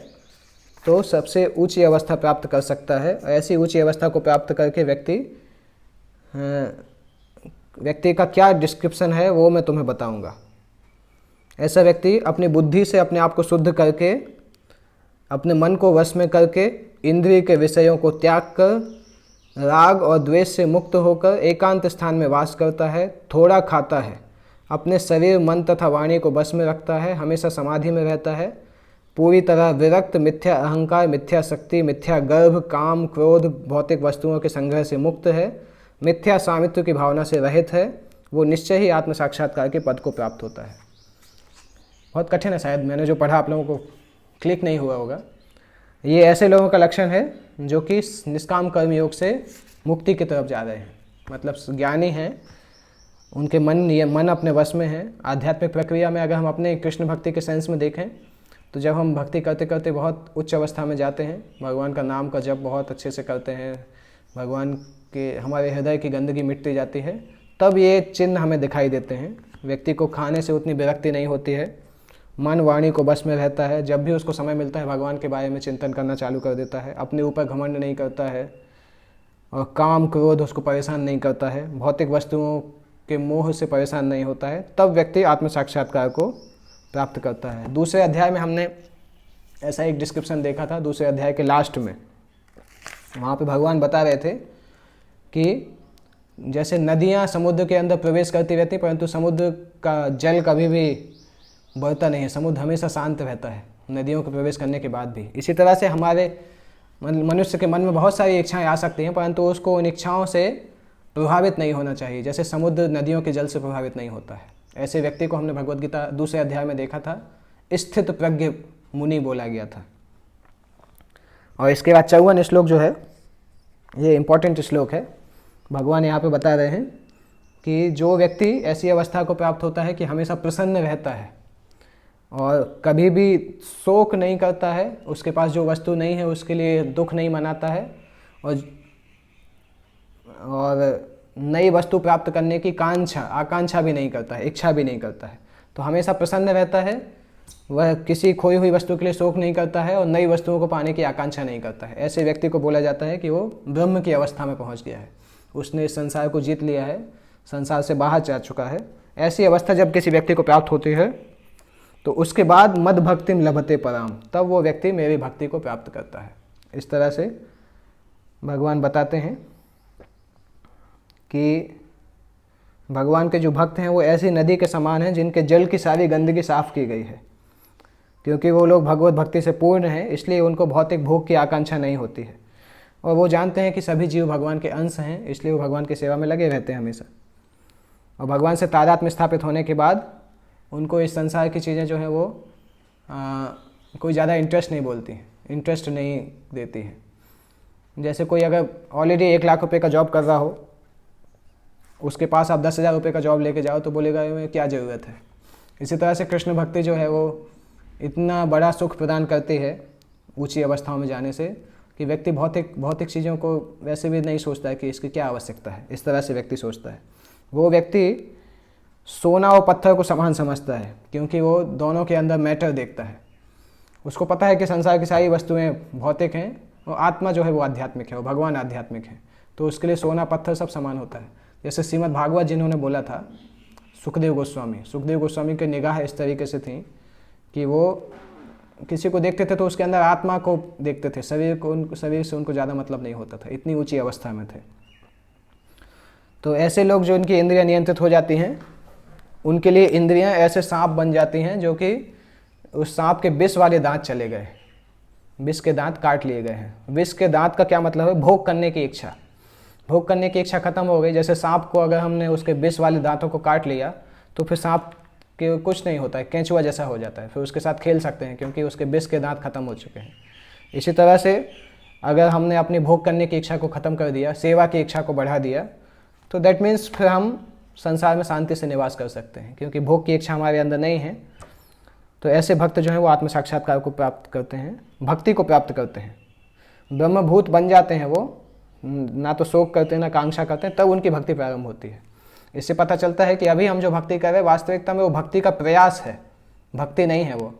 तो सबसे ऊंची अवस्था प्राप्त कर सकता है। ऐसी ऊंची अवस्था को प्राप्त करके व्यक्ति का क्या डिस्क्रिप्शन है वो मैं तुम्हें बताऊंगा। ऐसा व्यक्ति अपनी बुद्धि से अपने आप को शुद्ध करके, अपने मन को वश में करके, इंद्रिय के विषयों को त्याग कर, राग और द्वेष से मुक्त होकर एकांत स्थान में वास करता है, थोड़ा खाता है, अपने शरीर, मन तथा वाणी को बस में रखता है, हमेशा समाधि में रहता है, पूरी तरह विरक्त, मिथ्या अहंकार, मिथ्या शक्ति, मिथ्या गर्भ, काम, क्रोध, भौतिक वस्तुओं के संग्रह से मुक्त है, मिथ्या स्वामित्व की भावना से रहित है, वो निश्चय ही आत्म साक्षात्कार के पद को प्राप्त होता है। बहुत कठिन है, शायद मैंने जो पढ़ा आप लोगों को क्लिक नहीं हुआ होगा। ये ऐसे लोगों का लक्षण है जो कि निष्काम कर्म योग से मुक्ति की तरफ जा रहे हैं, मतलब ज्ञानी हैं, उनके मन अपने वश में है। आध्यात्मिक प्रक्रिया में अगर हम अपने कृष्ण भक्ति के सेंस में देखें तो जब हम भक्ति करते करते बहुत उच्च अवस्था में जाते हैं, भगवान का नाम का जप बहुत अच्छे से करते हैं, भगवान के हमारे हृदय की गंदगी मिटती जाती है, तब ये चिन्ह हमें दिखाई देते हैं। व्यक्ति को खाने से उतनी विरक्ति नहीं होती है, मन वाणी को बस में रहता है, जब भी उसको समय मिलता है भगवान के बारे में चिंतन करना चालू कर देता है, अपने ऊपर घमंड नहीं करता है, और काम क्रोध उसको परेशान नहीं करता है, भौतिक वस्तुओं के मोह से परेशान नहीं होता है, तब व्यक्ति आत्म साक्षात्कार को प्राप्त करता है। दूसरे अध्याय में हमने ऐसा एक डिस्क्रिप्शन देखा था, दूसरे अध्याय के लास्ट में, वहाँ पे भगवान बता रहे थे कि जैसे नदियाँ समुद्र के अंदर प्रवेश करती रहती, परंतु समुद्र का जल कभी भी बढ़ता नहीं है, समुद्र हमेशा शांत रहता है नदियों के प्रवेश करने के बाद भी। इसी तरह से हमारे मनुष्य के मन में बहुत सारी इच्छाएं आ सकती हैं, परंतु उसको उन इच्छाओं से प्रभावित नहीं होना चाहिए, जैसे समुद्र नदियों के जल से प्रभावित नहीं होता है। ऐसे व्यक्ति को हमने भगवद गीता दूसरे अध्याय में देखा था, स्थित प्रज्ञ मुनि बोला गया था। और इसके बाद 54 श्लोक जो है, ये इम्पोर्टेंट श्लोक है। भगवान यहाँ पे बता रहे हैं कि जो व्यक्ति ऐसी अवस्था को प्राप्त होता है कि हमेशा प्रसन्न रहता है और कभी भी शोक नहीं करता है, उसके पास जो वस्तु नहीं है उसके लिए दुख नहीं मनाता है, और नई वस्तु प्राप्त करने की आकांक्षा भी नहीं करता है, इच्छा भी नहीं करता है, तो हमेशा प्रसन्न रहता है, वह किसी खोई हुई वस्तु के लिए शोक नहीं करता है और नई वस्तुओं को पाने की आकांक्षा नहीं करता है। ऐसे व्यक्ति को बोला जाता है कि वो ब्रह्म की अवस्था में पहुंच गया है, उसने इस संसार को जीत लिया है, संसार से बाहर जा चुका है। ऐसी अवस्था जब किसी व्यक्ति को प्राप्त होती है तो उसके बाद मद भक्तिम लभते पराम, तब वो व्यक्ति मेरी भक्ति को प्राप्त करता है। इस तरह से भगवान बताते हैं कि भगवान के जो भक्त हैं वो ऐसी नदी के समान हैं जिनके जल की सारी गंदगी साफ की गई है, क्योंकि वो लोग भगवत भक्ति से पूर्ण हैं, इसलिए उनको भौतिक भोग की आकांक्षा नहीं होती है, और वो जानते हैं कि सभी जीव भगवान के अंश हैं, इसलिए वो भगवान की सेवा में लगे रहते हैं हमेशा। और भगवान से तादात्म्य स्थापित होने के बाद उनको इस संसार की चीज़ें जो हैं वो कोई ज़्यादा इंटरेस्ट नहीं देती हैं। जैसे कोई अगर ऑलरेडी 1 लाख रुपए का जॉब कर रहा हो, उसके पास आप 10,000 रुपये का जॉब लेके जाओ तो बोलेगा में क्या ज़रूरत है। इसी तरह से कृष्ण भक्ति जो है वो इतना बड़ा सुख प्रदान करती है ऊंची अवस्थाओं में जाने से कि व्यक्ति भौतिक चीज़ों को वैसे भी नहीं सोचता है कि इसकी क्या आवश्यकता है। इस तरह से व्यक्ति सोचता है। वो व्यक्ति सोना और पत्थर को समान समझता है, क्योंकि वो दोनों के अंदर मैटर देखता है। उसको पता है कि संसार की सारी वस्तुएं भौतिक हैं और आत्मा जो है वो आध्यात्मिक है, वो भगवान आध्यात्मिक है, तो उसके लिए सोना पत्थर सब समान होता है। जैसे श्रीमद् भागवत जिन्होंने बोला था सुखदेव गोस्वामी की निगाह इस तरीके से थी कि वो किसी को देखते थे तो उसके अंदर आत्मा को देखते थे, शरीर से उनको ज़्यादा मतलब नहीं होता था, इतनी ऊंची अवस्था में थे। तो ऐसे लोग जो इनकी इंद्रियां नियंत्रित हो जाती हैं, उनके लिए इंद्रियां ऐसे सांप बन जाती हैं जो कि उस सांप के विष वाले दांत चले गए, विष के दांत काट लिए गए हैं। विष के दांत का क्या मतलब है? भोग करने की इच्छा। भोग करने की इच्छा खत्म हो गई। जैसे सांप को अगर हमने उसके विष वाले दांतों को काट लिया तो फिर सांप के कुछ नहीं होता है, केंचुआ जैसा हो जाता है, फिर उसके साथ खेल सकते हैं क्योंकि उसके विष के दांत खत्म हो चुके हैं। इसी तरह से अगर हमने अपनी भोग करने की इच्छा को ख़त्म कर दिया, सेवा की इच्छा को बढ़ा दिया, तो दैट मीन्स फिर हम संसार में शांति से निवास कर सकते हैं, क्योंकि भोग की इच्छा हमारे अंदर नहीं है। तो ऐसे भक्त जो हैं वो आत्म साक्षात्कार को प्राप्त करते हैं, भक्ति को प्राप्त करते हैं, ब्रह्मभूत बन जाते हैं। वो ना तो शोक करते हैं ना कांक्षा करते हैं, तब उनकी भक्ति प्रारंभ होती है। इससे पता चलता है कि अभी हम जो भक्ति कर रहे हैं वास्तविकता में वो भक्ति का प्रयास है, भक्ति नहीं है। वो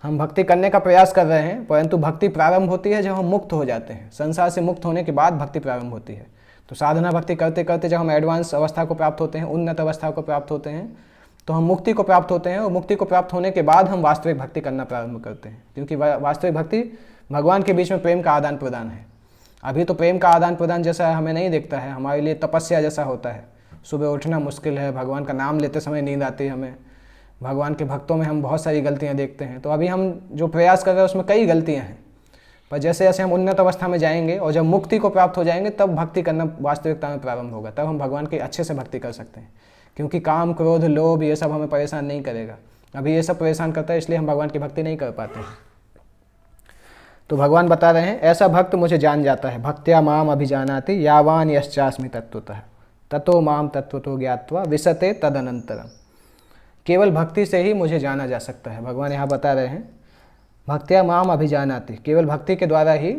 हम भक्ति करने का प्रयास कर रहे हैं, परंतु भक्ति प्रारंभ होती है जब हम मुक्त हो जाते हैं। संसार से मुक्त होने के बाद भक्ति प्रारंभ होती है। तो साधना भक्ति करते करते जब हम एडवांस अवस्था को प्राप्त होते हैं, उन्नत अवस्था को प्राप्त होते हैं, तो हम मुक्ति को प्राप्त होते हैं, और मुक्ति को प्राप्त होने के बाद हम वास्तविक भक्ति करना प्रारंभ करते हैं, क्योंकि वास्तविक भक्ति भगवान के बीच में प्रेम का आदान प्रदान है। अभी तो प्रेम का आदान प्रदान जैसा हमें नहीं दिखता है, हमारे लिए तपस्या जैसा होता है, सुबह उठना मुश्किल है, भगवान का नाम लेते समय नींद आती है हमें, भगवान के भक्तों में हम बहुत सारी गलतियाँ देखते हैं। तो अभी हम जो प्रयास कर रहे हैं उसमें कई गलतियाँ हैं, पर जैसे जैसे हम उन्नत अवस्था में जाएंगे और जब मुक्ति को प्राप्त हो जाएंगे तब भक्ति करना वास्तविकता में प्रारंभ होगा, तब हम भगवान की अच्छे से भक्ति कर सकते हैं। क्योंकि काम, क्रोध, लोभ ये सब हमें परेशान नहीं करेगा। अभी ये सब परेशान करता है, इसलिए हम भगवान की भक्ति नहीं कर पाते हैं। तो भगवान बता रहे हैं, ऐसा भक्त मुझे जान जाता है, भक्त्या माम अभिजानाति यावान यश्चास्मि तत्वतः ततो माम तत्वतो ज्ञात्वा विशते तदनंतरम। केवल भक्ति से ही मुझे जाना जा सकता है। भगवान यहाँ बता रहे हैं, भक्त्या माम अभिजानाति, केवल भक्ति के द्वारा ही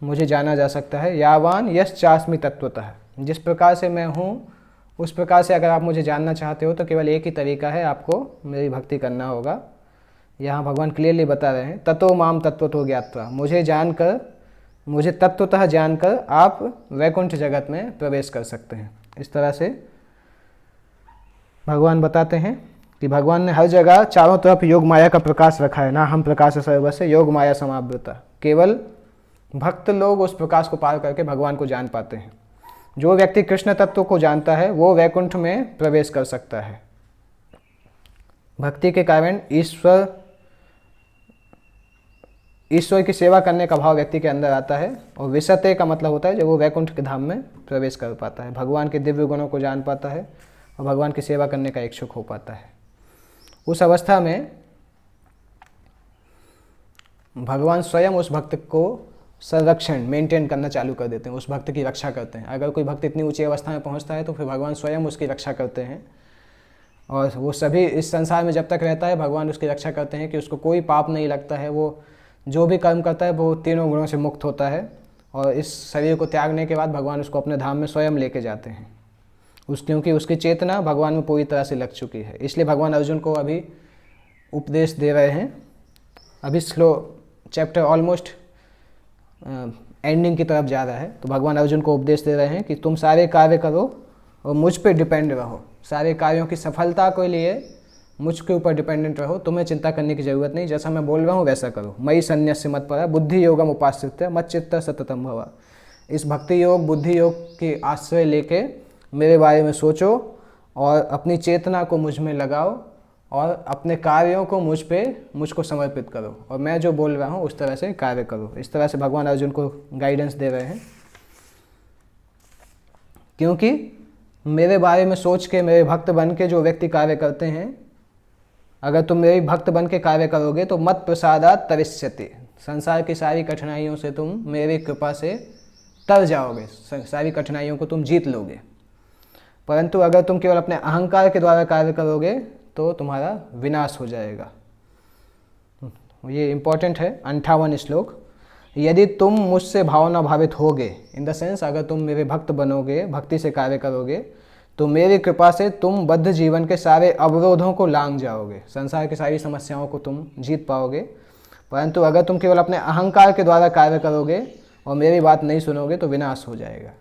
मुझे जाना जा सकता है। यावान यश्चास्मि तत्वतः, जिस प्रकार से मैं हूँ उस प्रकार से अगर आप मुझे जानना चाहते हो तो केवल एक ही तरीका है, आपको मेरी भक्ति करना होगा। यहाँ भगवान क्लियरली बता रहे हैं, ततो माम तत्वतो ज्ञात्वा, मुझे जानकर, मुझे तत्वतः जानकर आप वैकुंठ जगत में प्रवेश कर सकते हैं। इस तरह से भगवान बताते हैं कि भगवान ने हर जगह चारों तरफ योग माया का प्रकाश रखा है। ना हम प्रकाश सर्वस्य योग माया समावृता, केवल भक्त लोग उस प्रकाश को पार करके भगवान को जान पाते हैं। जो व्यक्ति कृष्ण तत्व को जानता है वो वैकुंठ में प्रवेश कर सकता है। भक्ति के कारण ईश्वर की सेवा करने का भाव व्यक्ति के अंदर आता है, और विशते का मतलब होता है जब वो वैकुंठ के धाम में प्रवेश कर पाता है, भगवान के दिव्य गुणों को जान पाता है और भगवान की सेवा करने का इच्छुक हो पाता है। उस अवस्था में भगवान स्वयं उस भक्त को संरक्षण मेंटेन करना चालू कर देते हैं, उस भक्त की रक्षा करते हैं। अगर कोई भक्त इतनी ऊंची अवस्था में पहुंचता है तो फिर भगवान स्वयं उसकी रक्षा करते हैं, और वो सभी इस संसार में जब तक रहता है भगवान उसकी रक्षा करते हैं कि उसको कोई पाप नहीं लगता है। वो जो भी कर्म करता है वो तीनों गुणों से मुक्त होता है, और इस शरीर को त्यागने के बाद भगवान उसको अपने धाम में स्वयं लेके जाते हैं। क्योंकि उसकी चेतना भगवान में पूरी तरह से लग चुकी है। इसलिए भगवान अर्जुन को अभी उपदेश दे रहे हैं। अभी चैप्टर ऑलमोस्ट एंडिंग की तरफ जा रहा है, तो भगवान अर्जुन को उपदेश दे रहे हैं कि तुम सारे कार्य करो और मुझ पे डिपेंड रहो। सारे कार्यों की सफलता के लिए मुझके ऊपर डिपेंडेंट रहो, तुम्हें चिंता करने की ज़रूरत नहीं। जैसा मैं बोल रहा हूँ वैसा करो। मयि सन्न्यस्य मत्परा बुद्धि योगम उपाश्रित्य मच्चित्त सततम भव। इस भक्ति योग, बुद्धि योग की आश्रय लेके मेरे बारे में सोचो और अपनी चेतना को मुझ में लगाओ और अपने कार्यों को मुझको समर्पित करो, और मैं जो बोल रहा हूँ उस तरह से कार्य करो। इस तरह से भगवान अर्जुन को गाइडेंस दे रहे हैं, क्योंकि मेरे बारे में सोच के मेरे भक्त बन के जो व्यक्ति कार्य करते हैं, अगर तुम मेरे भक्त बन के कार्य करोगे तो मत प्रसादात तरिष्यति, संसार की सारी कठिनाइयों से तुम मेरी कृपा से तर जाओगे, सारी कठिनाइयों को तुम जीत लोगे। परंतु अगर तुम केवल अपने अहंकार के द्वारा कार्य करोगे तो तुम्हारा विनाश हो जाएगा। ये इम्पोर्टेंट है। 58 श्लोक, यदि तुम मुझसे भावना भावित होगे, इन द सेंस अगर तुम मेरे भक्त बनोगे, भक्ति से कार्य करोगे, तो मेरी कृपा से तुम बद्ध जीवन के सारे अवरोधों को लांघ जाओगे, संसार की सारी समस्याओं को तुम जीत पाओगे। परंतु अगर तुम केवल अपने अहंकार के द्वारा कार्य करोगे और मेरी बात नहीं सुनोगे तो विनाश हो जाएगा,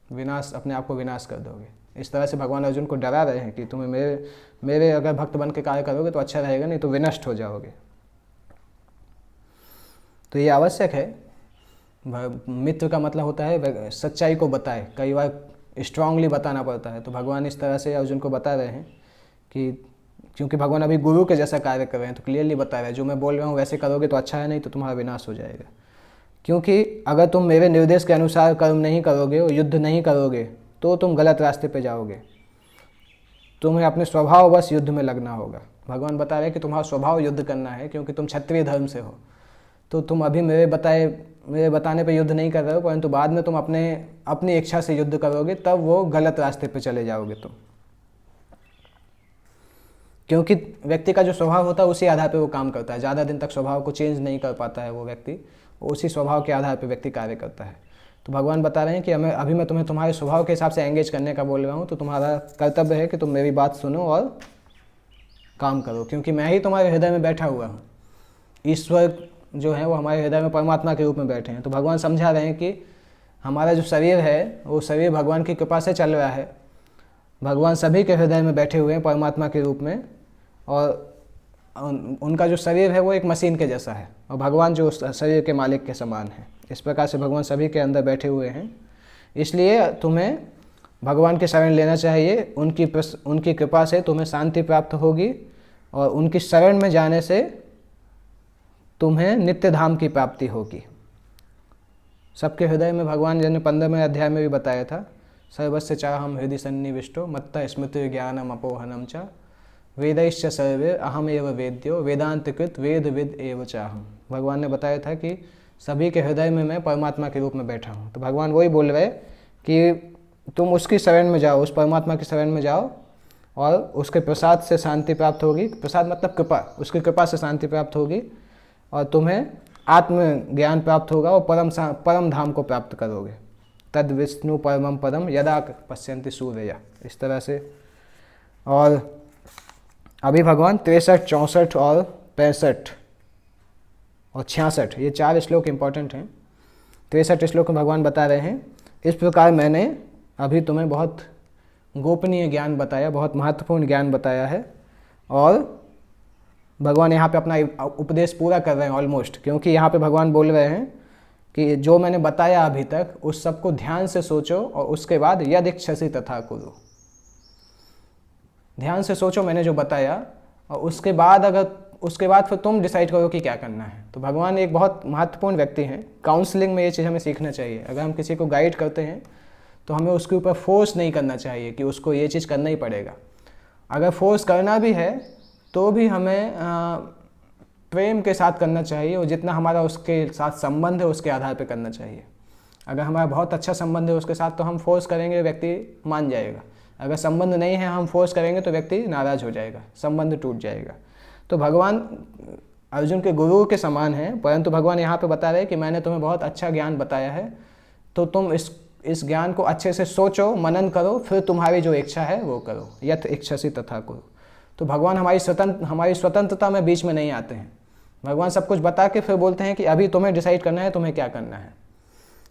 विनाश, अपने आप को विनाश कर दोगे। इस तरह से भगवान अर्जुन को डरा रहे हैं कि तुम्हें मेरे अगर भक्त बन के कार्य करोगे तो अच्छा रहेगा, नहीं तो विनष्ट हो जाओगे। तो ये आवश्यक है। मित्र का मतलब होता है सच्चाई को बताए, कई बार स्ट्रांगली बताना पड़ता है। तो भगवान इस तरह से अर्जुन को बता रहे हैं कि क्योंकि भगवान अभी गुरु के जैसा कार्य कर रहे हैं, तो क्लियरली बता रहे हैं जो मैं बोल रहा हूँ वैसे करोगे तो अच्छा है, नहीं तो तुम्हारा विनाश हो जाएगा। क्योंकि अगर तुम मेरे निर्देश के अनुसार कर्म नहीं करोगे और युद्ध नहीं करोगे तो तुम गलत रास्ते पे जाओगे। तुम्हें अपने स्वभाव बस युद्ध में लगना होगा। भगवान बता रहे हैं कि तुम्हारा स्वभाव युद्ध करना है, क्योंकि तुम क्षत्रिय धर्म से हो। तो तुम अभी मेरे बताने पे युद्ध नहीं कर रहे हो, परंतु बाद में तुम अपनी इच्छा से युद्ध करोगे, तब वो गलत रास्ते पे चले जाओगे तुम। क्योंकि व्यक्ति का जो स्वभाव होता है उसी आधार पे वो काम करता है। ज़्यादा दिन तक स्वभाव को चेंज नहीं कर पाता है वो व्यक्ति, उसी स्वभाव के आधार पे व्यक्ति कार्य करता है। तो भगवान बता रहे हैं कि अभी मैं तुम्हें तुम्हारे स्वभाव के हिसाब से एंगेज करने का बोल रहा हूँ, तो तुम्हारा कर्तव्य है कि तुम मेरी बात सुनो और काम करो, क्योंकि मैं ही तुम्हारे हृदय में बैठा हुआ हूँ। ईश्वर जो है वो हमारे हृदय में परमात्मा के रूप में बैठे हैं। तो भगवान समझा रहे हैं कि हमारा जो शरीर है वो शरीर भगवान की कृपा से चल रहा है। भगवान सभी के हृदय में बैठे हुए हैं परमात्मा के रूप में, और उनका जो शरीर है वो एक मशीन के जैसा है, और भगवान जो शरीर के मालिक के समान है। इस प्रकार से भगवान सभी के अंदर बैठे हुए हैं। इसलिए तुम्हें भगवान की शरण लेना चाहिए। उनकी कृपा से तुम्हें शांति प्राप्त होगी और उनकी शरण में जाने से तुम्हें नित्य धाम की प्राप्ति होगी। सबके हृदय में भगवान जी ने 15वें अध्याय में भी बताया था, सर्वस्य चाहम हृदय सन्निविष्टो मत्ता स्मृति ज्ञानम अपोहनम च वेदैश्च सर्वे अहम एव वेद्यो वेदांतकृत वेद विद एव चाहम। भगवान ने बताया था कि सभी के हृदय में मैं परमात्मा के रूप में बैठा हूँ। तो भगवान वही बोल रहे कि तुम उसकी शरण में जाओ, उस परमात्मा की शरण में जाओ और उसके प्रसाद से शांति प्राप्त होगी। प्रसाद मतलब कृपा, उसकी कृपा से शांति प्राप्त होगी और तुम्हें आत्म ज्ञान प्राप्त होगा और परम धाम को प्राप्त करोगे। तद विष्णु परमम पदम यदा पश्यन्ति सूर्या, इस तरह से। और अभी भगवान 63, 64 और 65 और 66 ये 4 श्लोक इम्पॉर्टेंट हैं। 63 श्लोक में भगवान बता रहे हैं, इस प्रकार मैंने अभी तुम्हें बहुत गोपनीय ज्ञान बताया, बहुत महत्वपूर्ण ज्ञान बताया है। और भगवान यहाँ पे अपना उपदेश पूरा कर रहे हैं ऑलमोस्ट, क्योंकि यहाँ पे भगवान बोल रहे हैं कि जो मैंने बताया अभी तक उस सबको ध्यान से सोचो और उसके बाद यद इच्छसि तथा कुरु। ध्यान से सोचो मैंने जो बताया और उसके बाद फिर तुम डिसाइड करो कि क्या करना है। तो भगवान एक बहुत महत्वपूर्ण व्यक्ति हैं। काउंसलिंग में ये चीज़ हमें सीखना चाहिए। अगर हम किसी को गाइड करते हैं तो हमें उसके ऊपर फोर्स नहीं करना चाहिए कि उसको ये चीज़ करना ही पड़ेगा। अगर फोर्स करना भी है तो भी हमें प्रेम के साथ करना चाहिए और जितना हमारा उसके साथ संबंध है उसके आधार पर करना चाहिए। अगर हमारा बहुत अच्छा संबंध है उसके साथ तो हम फोर्स करेंगे, व्यक्ति मान जाएगा। अगर संबंध नहीं है, हम फोर्स करेंगे तो व्यक्ति नाराज़ हो जाएगा, संबंध टूट जाएगा। तो भगवान अर्जुन के गुरु के समान हैं, परंतु भगवान यहाँ पे बता रहे हैं कि मैंने तुम्हें बहुत अच्छा ज्ञान बताया है, तो तुम इस ज्ञान को अच्छे से सोचो, मनन करो, फिर तुम्हारी जो इच्छा है वो करो। यथ इच्छसि तथा कुरु। तो भगवान हमारी स्वतंत्रता में बीच में नहीं आते हैं। भगवान सब कुछ बता के फिर बोलते हैं कि अभी तुम्हें डिसाइड करना है, तुम्हें क्या करना है।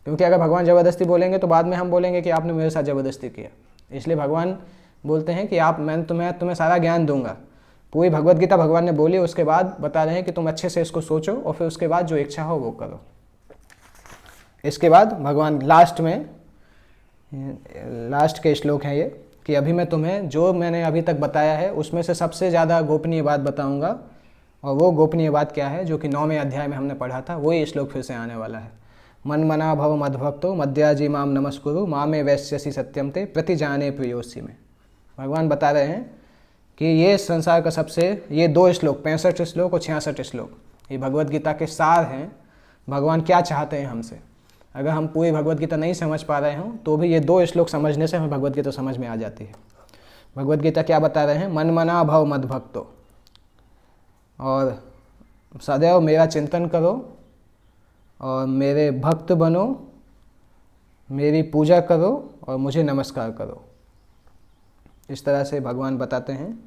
क्योंकि अगर भगवान ज़बरदस्ती बोलेंगे तो बाद में हम बोलेंगे कि आपने मेरे साथ ज़बरदस्ती किया। इसलिए भगवान बोलते हैं कि मैं तुम्हें सारा ज्ञान दूंगा। पूरी भगवत गीता भगवान ने बोली, उसके बाद बता रहे हैं कि तुम अच्छे से इसको सोचो और फिर उसके बाद जो इच्छा हो वो करो। इसके बाद भगवान लास्ट के श्लोक हैं ये कि अभी मैं तुम्हें जो मैंने अभी तक बताया है उसमें से सबसे ज़्यादा गोपनीय बात बताऊंगा। और वो गोपनीय बात क्या है, जो कि 9वें अध्याय में हमने पढ़ा था, वही श्लोक फिर से आने वाला है। मन मना भव मद्भक्तो मद्याजी माम नमस्कुरु मामे वैश्यसि सत्यम ते प्रतिजाने प्रियोसी में। भगवान बता रहे हैं कि ये संसार का ये 2 श्लोक 65 श्लोक और 66 श्लोक ये भगवत गीता के सार हैं। भगवान क्या चाहते हैं हमसे। अगर हम पूरी भगवत गीता नहीं समझ पा रहे हों तो भी ये 2 श्लोक समझने से हमें भगवत गीता समझ में आ जाती है। भगवत गीता क्या बता रहे हैं, मन मना भव मद्भक्तो, और सदैव मेरा चिंतन करो और मेरे भक्त बनो, मेरी पूजा करो और मुझे नमस्कार करो। इस तरह से भगवान बताते हैं,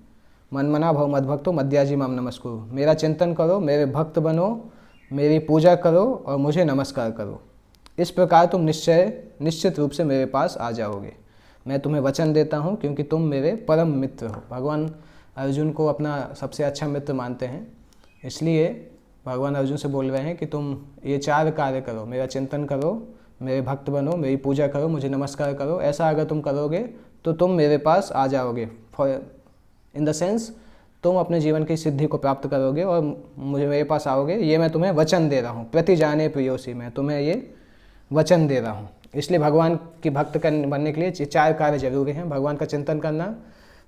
मन मना भव मद्भक्तो मद्याजी माम नमस्कुरु। मेरा चिंतन करो, मेरे भक्त बनो, मेरी पूजा करो और मुझे नमस्कार करो। इस प्रकार तुम निश्चित रूप से मेरे पास आ जाओगे। मैं तुम्हें वचन देता हूँ क्योंकि तुम मेरे परम मित्र हो। भगवान अर्जुन को अपना सबसे अच्छा मित्र मानते हैं, इसलिए भगवान अर्जुन से बोल रहे हैं कि तुम ये 4 कार्य करो, मेरा चिंतन करो, मेरे भक्त बनो, मेरी पूजा करो, मुझे नमस्कार करो। ऐसा अगर तुम करोगे तो तुम मेरे पास आ जाओगे। इन द सेंस तुम अपने जीवन की सिद्धि को प्राप्त करोगे और मेरे पास आओगे। ये मैं तुम्हें वचन दे रहा हूँ, प्रति जाने प्रियोसी, मैं तुम्हें ये वचन दे रहा हूँ। इसलिए भगवान की भक्त बनने के लिए 4 कार्य जरूरी हैं। भगवान का चिंतन करना,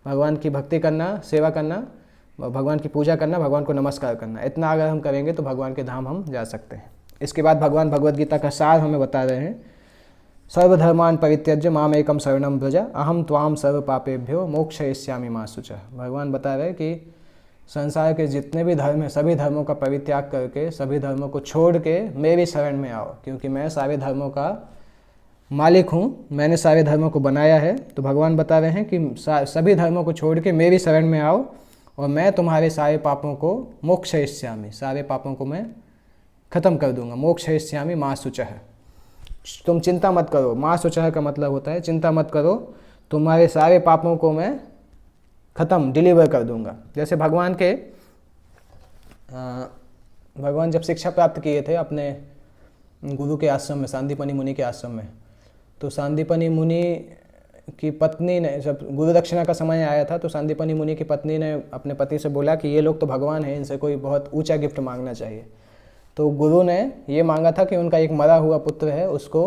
भगवान की भक्ति करना, सेवा करना, भगवान की पूजा करना, भगवान को नमस्कार करना। इतना अगर हम करेंगे तो भगवान के धाम हम जा सकते हैं। इसके बाद भगवान भगवद गीता का सार हमें बता रहे हैं, सर्वधर्मान परित्यज्य माम एकम शरणम व्रज अहम त्वाम सर्व पापेभ्यो मोक्षयिष्यामि मा शुचः। भगवान बता रहे हैं कि संसार के जितने भी धर्म हैं सभी धर्मों का परित्याग करके, सभी धर्मों को छोड़ के मेरी शरण में आओ, क्योंकि मैं सारे धर्मों का मालिक हूँ, मैंने सारे धर्मों को बनाया है। तो भगवान बता रहे हैं कि सभी धर्मों को छोड़ के मेरी शरण में आओ और मैं तुम्हारे सारे पापों को मोक्षयिष्यामि, सारे पापों को मैं खत्म कर दूंगा। मोक्षयिष्यामि मा शुचः, तुम चिंता मत करो। मा शुचः का मतलब होता है चिंता मत करो, तुम्हारे सारे पापों को मैं खत्म डिलीवर कर दूंगा। जैसे भगवान जब शिक्षा प्राप्त किए थे अपने गुरु के आश्रम में, सांदीपनि मुनि के आश्रम में, तो सांदीपनि मुनि की पत्नी ने, जब गुरु दक्षिणा का समय आया था तो सांदीपनि मुनि की पत्नी ने अपने पति से बोला कि ये लोग तो भगवान हैं, इनसे कोई बहुत ऊंचा गिफ्ट मांगना चाहिए। तो गुरु ने ये मांगा था कि उनका एक मरा हुआ पुत्र है उसको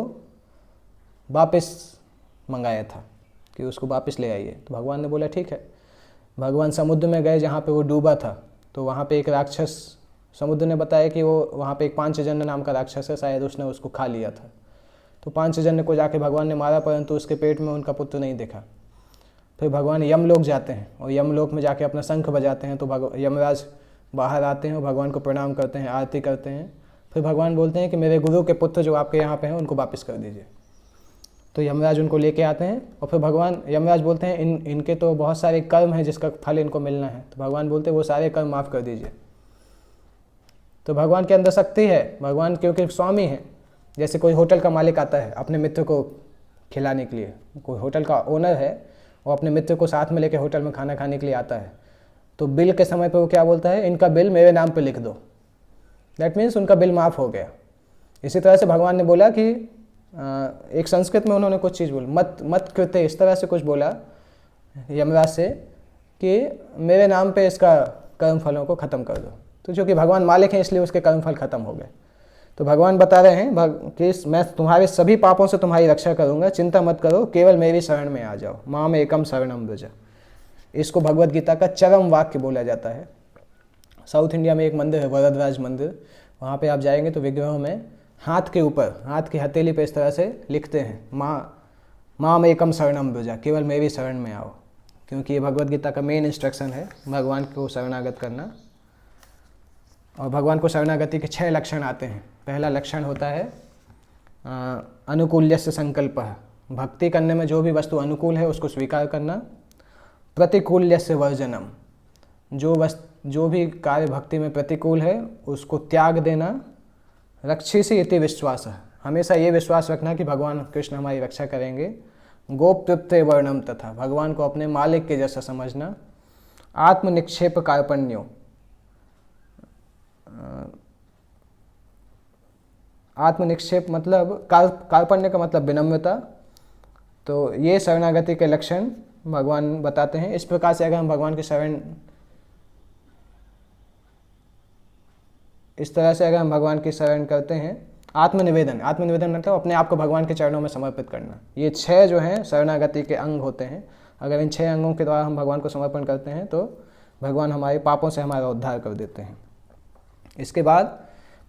वापस मंगाया था कि उसको वापस ले आइए। तो भगवान ने बोला ठीक है। भगवान समुद्र में गए जहाँ पे वो डूबा था, तो वहाँ पे एक राक्षस, समुद्र ने बताया कि वो वहाँ पे एक पांचजन्य नाम का राक्षस है, शायद उसने उसको खा लिया था। तो पांचजन्य को जाके भगवान ने मारा, परंतु उसके पेट में उनका पुत्र नहीं दिखा। फिर भगवान यमलोक जाते हैं और यमलोक में जाके अपना शंख बजाते हैं, तो यमराज बाहर आते हैं और भगवान को प्रणाम करते हैं, आरती करते हैं। फिर भगवान बोलते हैं कि मेरे गुरु के पुत्र जो आपके यहाँ पे हैं उनको वापस कर दीजिए। तो यमराज उनको लेके आते हैं और फिर भगवान यमराज बोलते हैं इनके तो बहुत सारे कर्म हैं जिसका फल इनको मिलना है। तो भगवान बोलते हैं वो सारे कर्म माफ़ कर दीजिए। तो भगवान के अंदर शक्ति है, भगवान क्योंकि स्वामी है। जैसे कोई होटल का मालिक आता है अपने मित्र को खिलाने के लिए, कोई होटल का ओनर है, वो अपने मित्र को साथ में लेके होटल में खाना खाने के लिए आता है, तो बिल के समय पे वो क्या बोलता है, इनका बिल मेरे नाम पे लिख दो। दैट मीन्स उनका बिल माफ़ हो गया। इसी तरह से भगवान ने बोला कि एक संस्कृत में उन्होंने कुछ चीज़ बोली, मत कृत्य, इस तरह से कुछ बोला यमराज से कि मेरे नाम पे इसका कर्म फलों को ख़त्म कर दो। तो जो कि भगवान मालिक हैं इसलिए उसके कर्म फल ख़त्म हो गए। तो भगवान बता रहे हैं कि मैं तुम्हारे सभी पापों से तुम्हारी रक्षा करूंगा, चिंता मत करो, केवल मेरी शरण में आ जाओ। माम एकम शरणम व्रज, इसको भगवद गीता का चरम वाक्य बोला जाता है। साउथ इंडिया में एक मंदिर है वरदराज मंदिर, वहाँ पे आप जाएंगे तो विग्रहों में हाथ के ऊपर, हाथ की हथेली पे इस तरह से लिखते हैं माम एकम शरणम व्रज, केवल मेरी शरण में आओ, क्योंकि ये भगवद गीता का मेन इंस्ट्रक्शन है भगवान को शरणागत करना। और भगवान को शरणागति के 6 लक्षण आते हैं। पहला लक्षण होता है अनुकूल्यस्य संकल्पः, भक्ति करने में जो भी वस्तु अनुकूल है उसको स्वीकार करना। प्रतिकूल्यस्य वर्जनम, जो भी कार्य भक्ति में प्रतिकूल है उसको त्याग देना। रक्षिषि इति विश्वास, हमेशा ये विश्वास रखना कि भगवान कृष्ण हमारी रक्षा करेंगे। गोप्तृप्ते वर्णम, तथा भगवान को अपने मालिक के जैसा समझना। आत्मनिक्षेप कार्पण्यो, आत्मनिक्षेप मतलब कार्पण्य का मतलब विनम्रता। तो ये शरणागति के लक्षण भगवान बताते हैं। इस प्रकार से अगर हम भगवान की शरण, इस तरह से अगर हम भगवान की शरण करते हैं, आत्मनिवेदन मतलब अपने आप को भगवान के चरणों में समर्पित करना। ये 6 जो हैं शरणागति के अंग होते हैं। अगर इन 6 अंगों के द्वारा हम भगवान को समर्पण करते हैं तो भगवान हमारे पापों से हमारा उद्धार कर देते हैं। इसके बाद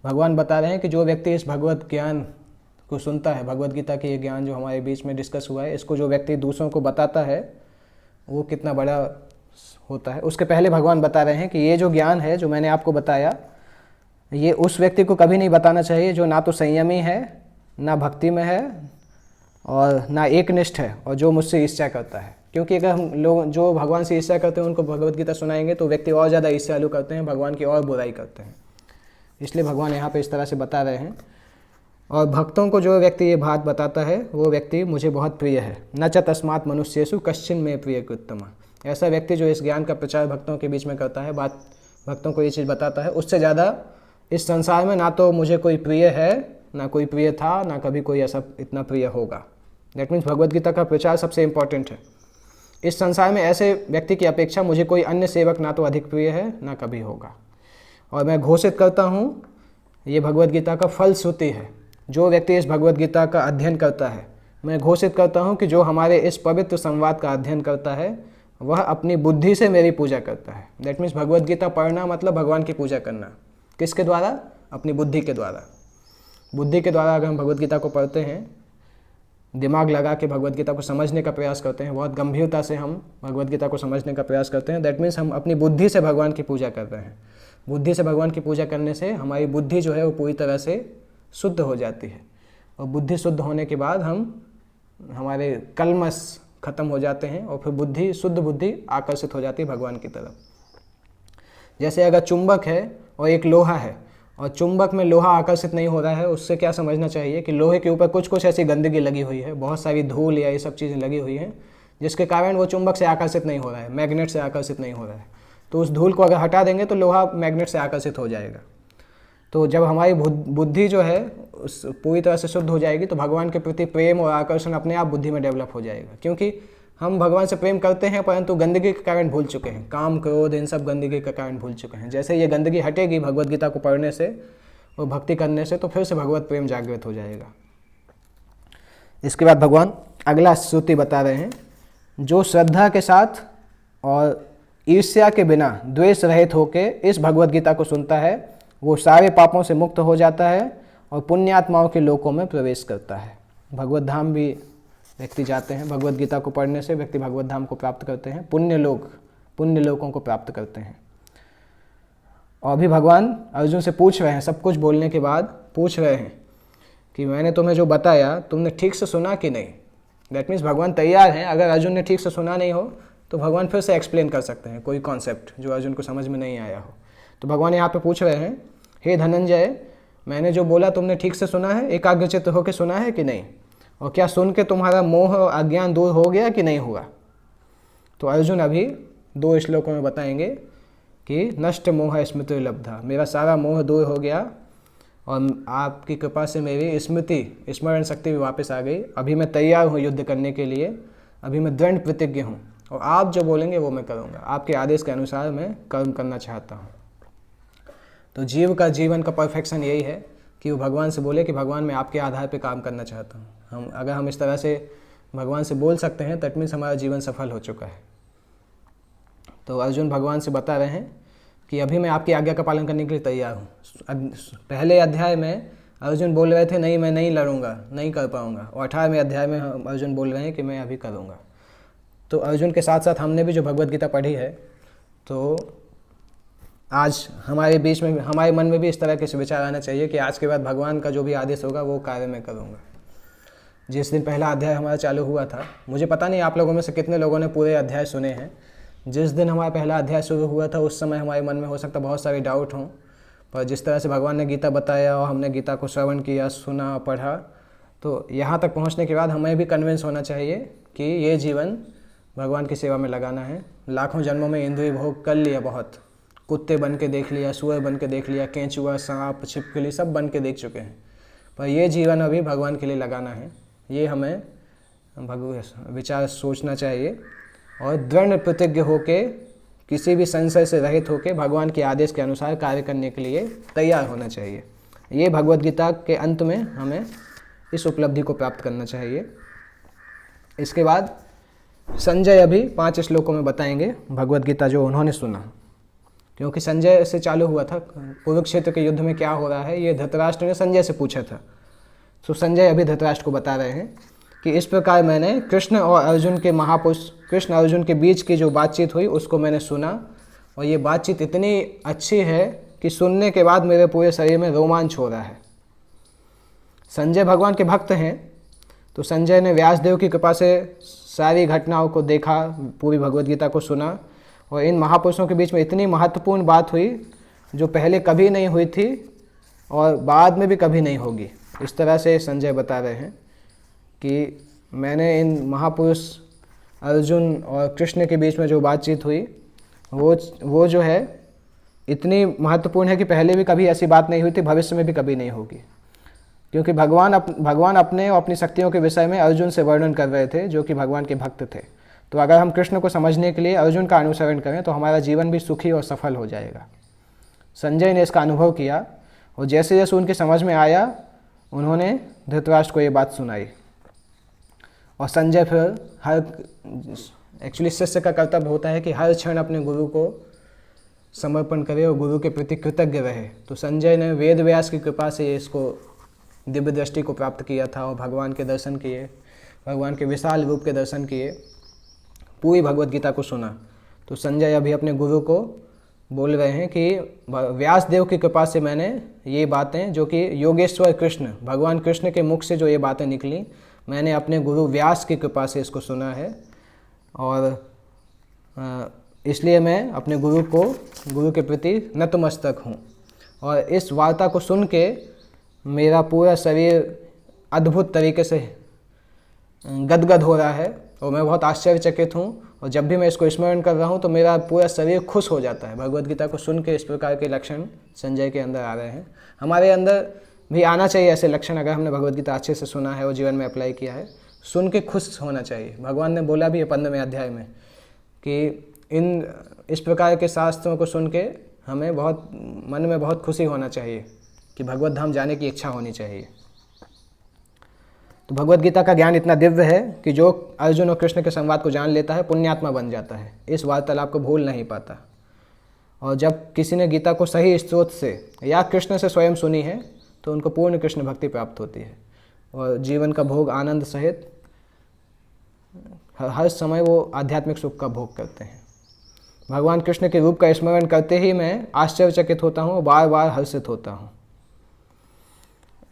भगवान बता रहे हैं कि जो व्यक्ति इस भगवत ज्ञान को सुनता है, भगवद गीता के ये ज्ञान जो हमारे बीच में डिस्कस हुआ है, इसको जो व्यक्ति दूसरों को बताता है वो कितना बड़ा होता है। उसके पहले भगवान बता रहे हैं कि ये जो ज्ञान है जो मैंने आपको बताया, ये उस व्यक्ति को कभी नहीं बताना चाहिए जो ना तो संयमी है, ना भक्ति में है और ना एकनिष्ठ है, और जो मुझसे ईर्ष्या करता है। क्योंकि अगर हम लोग जो भगवान से ईर्ष्या करते हैं उनको भगवद गीता सुनाएंगे तो व्यक्ति और ज़्यादा ईर्ष्यालु करते हैं, भगवान की और बुराई करते हैं। इसलिए भगवान यहाँ पे इस तरह से बता रहे हैं। और भक्तों को जो व्यक्ति ये बात बताता है वो व्यक्ति मुझे बहुत प्रिय है। न च तस्मात् मनुष्येषु कश्चिन में प्रिय कृत्तमा, ऐसा व्यक्ति जो इस ज्ञान का प्रचार भक्तों के बीच में करता है, बात भक्तों को ये चीज़ बताता है, उससे ज़्यादा इस संसार में ना तो मुझे कोई प्रिय है, ना कोई प्रिय था, ना कभी कोई ऐसा इतना प्रिय होगा। दैट मीन्स भगवद गीता का प्रचार सबसे इम्पॉर्टेंट है। इस संसार में ऐसे व्यक्ति की अपेक्षा मुझे कोई अन्य सेवक ना तो अधिक प्रिय है, ना कभी होगा। और मैं घोषित करता हूँ, ये भगवद गीता का फलश्रुति है। जो व्यक्ति इस भगवद गीता का अध्ययन करता है, मैं घोषित करता हूँ कि जो हमारे इस पवित्र संवाद का अध्ययन करता है वह अपनी बुद्धि से मेरी पूजा करता है। दैट मीन्स भगवद गीता पढ़ना मतलब भगवान की पूजा करना। किसके द्वारा? अपनी बुद्धि के द्वारा। बुद्धि के द्वारा अगर हम भगवद गीता को पढ़ते हैं, दिमाग लगा के भगवद गीता को समझने का प्रयास करते हैं, बहुत गंभीरता से हम भगवद गीता को समझने का प्रयास करते हैं, दैट मीन्स हम अपनी बुद्धि से भगवान की पूजा कर रहे हैं। बुद्धि से भगवान की पूजा करने से हमारी बुद्धि जो है वो पूरी तरह से शुद्ध हो जाती है। और बुद्धि शुद्ध होने के बाद हमारे कलमश खत्म हो जाते हैं और फिर बुद्धि, शुद्ध बुद्धि आकर्षित हो जाती है भगवान की तरफ। जैसे अगर चुंबक है और एक लोहा है और चुंबक में लोहा आकर्षित नहीं हो रहा है, उससे क्या समझना चाहिए कि लोहे के ऊपर कुछ ऐसी गंदगी लगी हुई है, बहुत सारी धूल या ये सब चीज़ें लगी हुई हैं, जिसके कारण वो चुंबक से आकर्षित नहीं हो रहा है, मैग्नेट से आकर्षित नहीं हो रहा है। तो उस धूल को अगर हटा देंगे तो लोहा मैग्नेट से आकर्षित हो जाएगा। तो जब हमारी बुद्धि जो है उस पूरी तरह से शुद्ध हो जाएगी तो भगवान के प्रति प्रेम और आकर्षण अपने आप बुद्धि में डेवलप हो जाएगा। क्योंकि हम भगवान से प्रेम करते हैं परंतु गंदगी के कारण भूल चुके हैं, काम क्रोध इन सब गंदगी के कारण भूल चुके हैं। जैसे ये गंदगी हटेगी भगवत गीता को पढ़ने से और भक्ति करने से, तो फिर से भगवत प्रेम जागृत हो जाएगा। इसके बाद भगवान अगला श्रुति बता रहे हैं, जो श्रद्धा के साथ और ईर्ष्या के बिना द्वेष रहित होकर इस भगवत गीता को सुनता है वो सारे पापों से मुक्त हो जाता है और पुण्यात्माओं के लोकों में प्रवेश करता है। भगवत धाम भी व्यक्ति जाते हैं, भगवत गीता को पढ़ने से व्यक्ति भगवत धाम को प्राप्त करते हैं, पुण्य लोकों को प्राप्त करते हैं। और अभी भगवान अर्जुन से पूछ रहे हैं, सब कुछ बोलने के बाद पूछ रहे हैं कि मैंने तुम्हें जो बताया तुमने ठीक से सुना कि नहीं। दैट मीन्स भगवान तैयार हैं, अगर अर्जुन ने ठीक से सुना नहीं हो तो भगवान फिर से एक्सप्लेन कर सकते हैं कोई कॉन्सेप्ट जो अर्जुन को समझ में नहीं आया हो। तो भगवान यहाँ पे पूछ रहे हैं, हे धनंजय, मैंने जो बोला तुमने ठीक से सुना है, एकाग्रचित्त होकर सुना है कि नहीं, और क्या सुन के तुम्हारा मोह और अज्ञान दूर हो गया कि नहीं हुआ। तो अर्जुन अभी 2 श्लोकों में बताएंगे कि नष्ट मोह स्मृति लब्धा, मेरा सारा मोह दूर हो गया और आपकी कृपा से मेरी स्मरण शक्ति भी वापस आ गई। अभी मैं तैयार हूँ युद्ध करने के लिए, अभी मैं दृढ़ प्रतिज्ञ हूँ और आप जो बोलेंगे वो मैं करूँगा, आपके आदेश के अनुसार मैं कर्म करना चाहता हूँ। तो जीव का जीवन का परफेक्शन यही है कि वो भगवान से बोले कि भगवान मैं आपके आधार पे काम करना चाहता हूँ। अगर हम इस तरह से भगवान से बोल सकते हैं दैट मीन्स हमारा जीवन सफल हो चुका है। तो अर्जुन भगवान से बता रहे हैं कि अभी मैं आपकी आज्ञा का पालन करने के लिए तैयार हूँ। पहले अध्याय में अर्जुन बोल रहे थे नहीं मैं नहीं लड़ूंगा, नहीं कर पाऊँगा, और 18वें अध्याय में अर्जुन बोल रहे हैं कि मैं अभी करूँगा। तो अर्जुन के साथ साथ हमने भी जो भगवत गीता पढ़ी है, तो आज हमारे बीच में, हमारे मन में भी इस तरह के विचार आना चाहिए कि आज के बाद भगवान का जो भी आदेश होगा वो कार्य मैं करूँगा। जिस दिन पहला अध्याय हमारा चालू हुआ था, मुझे पता नहीं आप लोगों में से कितने लोगों ने पूरे अध्याय सुने हैं। जिस दिन हमारा पहला अध्याय शुरू हुआ था उस समय हमारे मन में हो सकता बहुत सारे डाउट हों, पर जिस तरह से भगवान ने गीता बताया और हमने गीता को श्रवण किया, सुना, पढ़ा, तो यहाँ तक पहुँचने के बाद हमें भी कन्विंस होना चाहिए कि ये जीवन भगवान की सेवा में लगाना है। लाखों जन्मों में इंद्रिय भोग कर लिया, बहुत कुत्ते बन के देख लिया, सुअर बन के देख लिया, केंचुआ, सांप, छिपकली सब बन के देख चुके हैं, पर ये जीवन अभी भगवान के लिए लगाना है। ये हमें विचार सोचना चाहिए और दृढ़ प्रतिज्ञ होके किसी भी संशय से रहित होकर भगवान के आदेश के अनुसार कार्य करने के लिए तैयार होना चाहिए। ये भगवत गीता के अंत में हमें इस उपलब्धि को प्राप्त करना चाहिए। इसके बाद संजय अभी 5 श्लोकों में बताएंगे भगवत गीता जो उन्होंने सुना, क्योंकि संजय से चालू हुआ था। कुरुक्षेत्र के युद्ध में क्या हो रहा है ये धृतराष्ट्र ने संजय से पूछा था। तो संजय अभी धृतराष्ट्र को बता रहे हैं कि इस प्रकार मैंने कृष्ण और अर्जुन के महापुरुष, कृष्ण अर्जुन के बीच की जो बातचीत हुई उसको मैंने सुना, और ये बातचीत इतनी अच्छी है कि सुनने के बाद मेरे पूरे शरीर में रोमांच हो रहा है। संजय भगवान के भक्त हैं, तो संजय ने व्यासदेव की कृपा से सारी घटनाओं को देखा, पूरी भगवत गीता को सुना, और इन महापुरुषों के बीच में इतनी महत्वपूर्ण बात हुई जो पहले कभी नहीं हुई थी और बाद में भी कभी नहीं होगी। इस तरह से संजय बता रहे हैं कि मैंने इन महापुरुष अर्जुन और कृष्ण के बीच में जो बातचीत हुई वो जो है इतनी महत्वपूर्ण है कि पहले भी कभी ऐसी बात नहीं हुई थी, भविष्य में भी कभी नहीं होगी। क्योंकि भगवान अपने और अपनी शक्तियों के विषय में अर्जुन से वर्णन कर रहे थे जो कि भगवान के भक्त थे। तो अगर हम कृष्ण को समझने के लिए अर्जुन का अनुसरण करें तो हमारा जीवन भी सुखी और सफल हो जाएगा। संजय ने इसका अनुभव किया और जैसे जैसे उनके समझ में आया उन्होंने धृतराष्ट्र को ये बात सुनाई। और संजय फिर एक्चुअली शिष्य का कर्तव्य होता है कि हर क्षण अपने गुरु को समर्पण करे और गुरु के प्रति कृतज्ञ रहे। तो संजय ने वेद व्यास की कृपा से इसको दिव्य दृष्टि को प्राप्त किया था और भगवान के दर्शन किए, भगवान के विशाल रूप के दर्शन किए, पूरी भगवत गीता को सुना। तो संजय अभी अपने गुरु को बोल रहे हैं कि व्यास देव की कृपा से मैंने ये बातें, जो कि योगेश्वर कृष्ण, भगवान कृष्ण के मुख से जो ये बातें निकली, मैंने अपने गुरु व्यास की कृपा से इसको सुना है, और इसलिए मैं अपने गुरु के प्रति नतमस्तक हूँ। और इस वार्ता को सुन के मेरा पूरा शरीर अद्भुत तरीके से गदगद हो रहा है और मैं बहुत आश्चर्यचकित हूँ और जब भी मैं इसको स्मरण कर रहा हूँ तो मेरा पूरा शरीर खुश हो जाता है। भगवद गीता को सुन के इस प्रकार के लक्षण संजय के अंदर आ रहे हैं। हमारे अंदर भी आना चाहिए ऐसे लक्षण, अगर हमने भगवद गीता अच्छे से सुना है और जीवन में अप्लाई किया है। सुन के खुश होना चाहिए। भगवान ने बोला भी है 15वें अध्याय में कि इस प्रकार के शास्त्रों को सुन के हमें बहुत मन में बहुत खुशी होना चाहिए कि भगवत धाम जाने की इच्छा होनी चाहिए। तो भगवद गीता का ज्ञान इतना दिव्य है कि जो अर्जुन और कृष्ण के संवाद को जान लेता है पुण्यात्मा बन जाता है, इस वार्तालाप को भूल नहीं पाता। और जब किसी ने गीता को सही स्रोत से या कृष्ण से स्वयं सुनी है तो उनको पूर्ण कृष्ण भक्ति प्राप्त होती है और जीवन का भोग आनंद सहित हर समय वो आध्यात्मिक सुख का भोग करते हैं। भगवान कृष्ण के रूप का स्मरण करते ही मैं आश्चर्यचकित होता हूँ, बार बार हर्षित होता हूँ।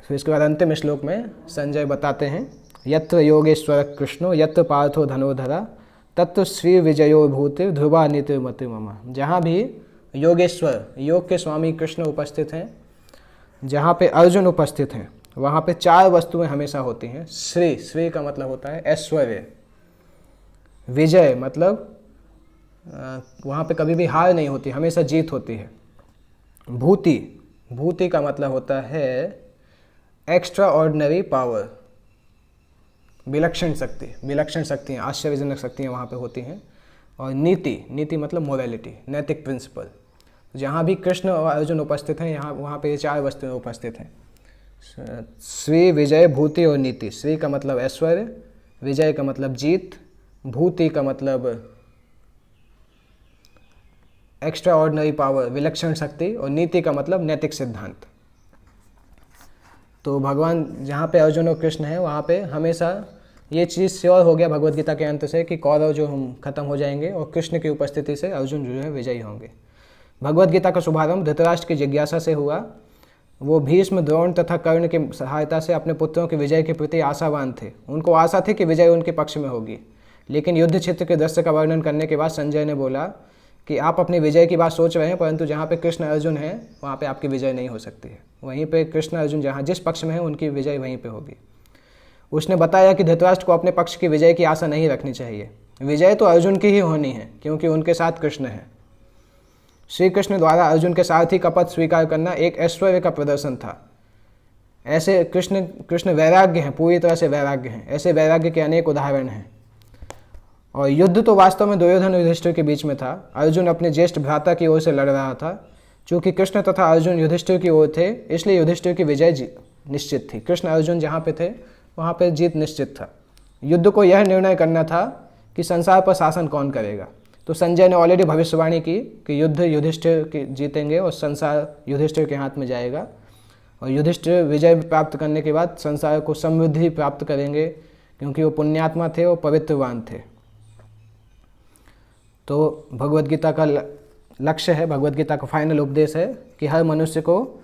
फिर इसके बाद अंतिम श्लोक में संजय बताते हैं, यत्र योगेश्वर कृष्णो यत्र पार्थो धनोधरा तत्र श्री विजयो भूति ध्रुवा नीतिर्मति मम। जहाँ भी योगेश्वर, योग के स्वामी कृष्ण उपस्थित हैं, जहाँ पे अर्जुन उपस्थित हैं, वहाँ पे 4 वस्तुएं हमेशा होती हैं। श्री, श्री का मतलब होता है ऐश्वर्य। विजय मतलब वहाँ पे कभी भी हार नहीं होती, हमेशा जीत होती है। भूति, भूति का मतलब होता है एक्स्ट्रा ऑर्डिनरी पावर, विलक्षण शक्ति, विलक्षण शक्तियाँ, आश्चर्यजनक शक्तियाँ वहाँ पे होती हैं। और नीति, नीति मतलब मोरालिटी, नैतिक प्रिंसिपल। जहाँ भी कृष्ण और अर्जुन उपस्थित हैं यहाँ वहाँ पे ये 4 वस्तुएं उपस्थित हैं। श्री, विजय, भूति और नीति। श्री का मतलब ऐश्वर्य, विजय का मतलब जीत, भूति का मतलब एक्स्ट्रा ऑर्डिनरी पावर, विलक्षण शक्ति, और नीति का मतलब नैतिक सिद्धांत। तो भगवान जहाँ पे अर्जुन और कृष्ण हैं वहाँ पे हमेशा ये चीज़ श्योर हो गया भगवद गीता के अंत से कि कौरव जो हम खत्म हो जाएंगे और कृष्ण की उपस्थिति से अर्जुन जो है विजयी होंगे। भगवद गीता का शुभारंभ धृतराष्ट्र की जिज्ञासा से हुआ। वो भीष्म, द्रोण तथा कर्ण की सहायता से अपने पुत्रों के विजय के प्रति आशावान थे। उनको आशा थी कि विजय उनके पक्ष में होगी। लेकिन युद्ध क्षेत्र के दृश्य का वर्णन करने के बाद संजय ने बोला कि आप अपनी विजय की बात सोच रहे हैं, परंतु जहाँ पे कृष्ण अर्जुन हैं वहाँ पे आपकी विजय नहीं हो सकती है। वहीं पे कृष्ण अर्जुन जहाँ जिस पक्ष में है उनकी विजय वहीं पे होगी। उसने बताया कि धृतराष्ट्र को अपने पक्ष की विजय की आशा नहीं रखनी चाहिए। विजय तो अर्जुन की ही होनी है क्योंकि उनके साथ कृष्ण है। श्री कृष्ण द्वारा अर्जुन के सारथी का पद स्वीकार करना एक ऐश्वर्य का प्रदर्शन था। ऐसे कृष्ण वैराग्य हैं, पूरी तरह से वैराग्य हैं। ऐसे वैराग्य के अनेक उदाहरण हैं। और युद्ध तो वास्तव में दुर्योधन और युधिष्ठिर के बीच में था। अर्जुन अपने ज्येष्ठ भ्राता की ओर से लड़ रहा था। चूँकि कृष्ण तथा अर्जुन युधिष्ठिर की ओर थे इसलिए युधिष्ठिर की विजय निश्चित थी। कृष्ण अर्जुन जहाँ पे थे वहाँ पे जीत निश्चित था। युद्ध को यह निर्णय करना था कि संसार पर शासन कौन करेगा। तो संजय ने ऑलरेडी भविष्यवाणी की कि युद्ध युधिष्ठिर के जीतेंगे और संसार युधिष्ठिर के हाथ में जाएगा। और युधिष्ठिर विजय प्राप्त करने के बाद संसार को समृद्धि प्राप्त करेंगे क्योंकि वो पुण्यात्मा थे और पवित्रवान थे। तो भगवद गीता का लक्ष्य है, भगवद गीता का फाइनल उपदेश है कि हर मनुष्य को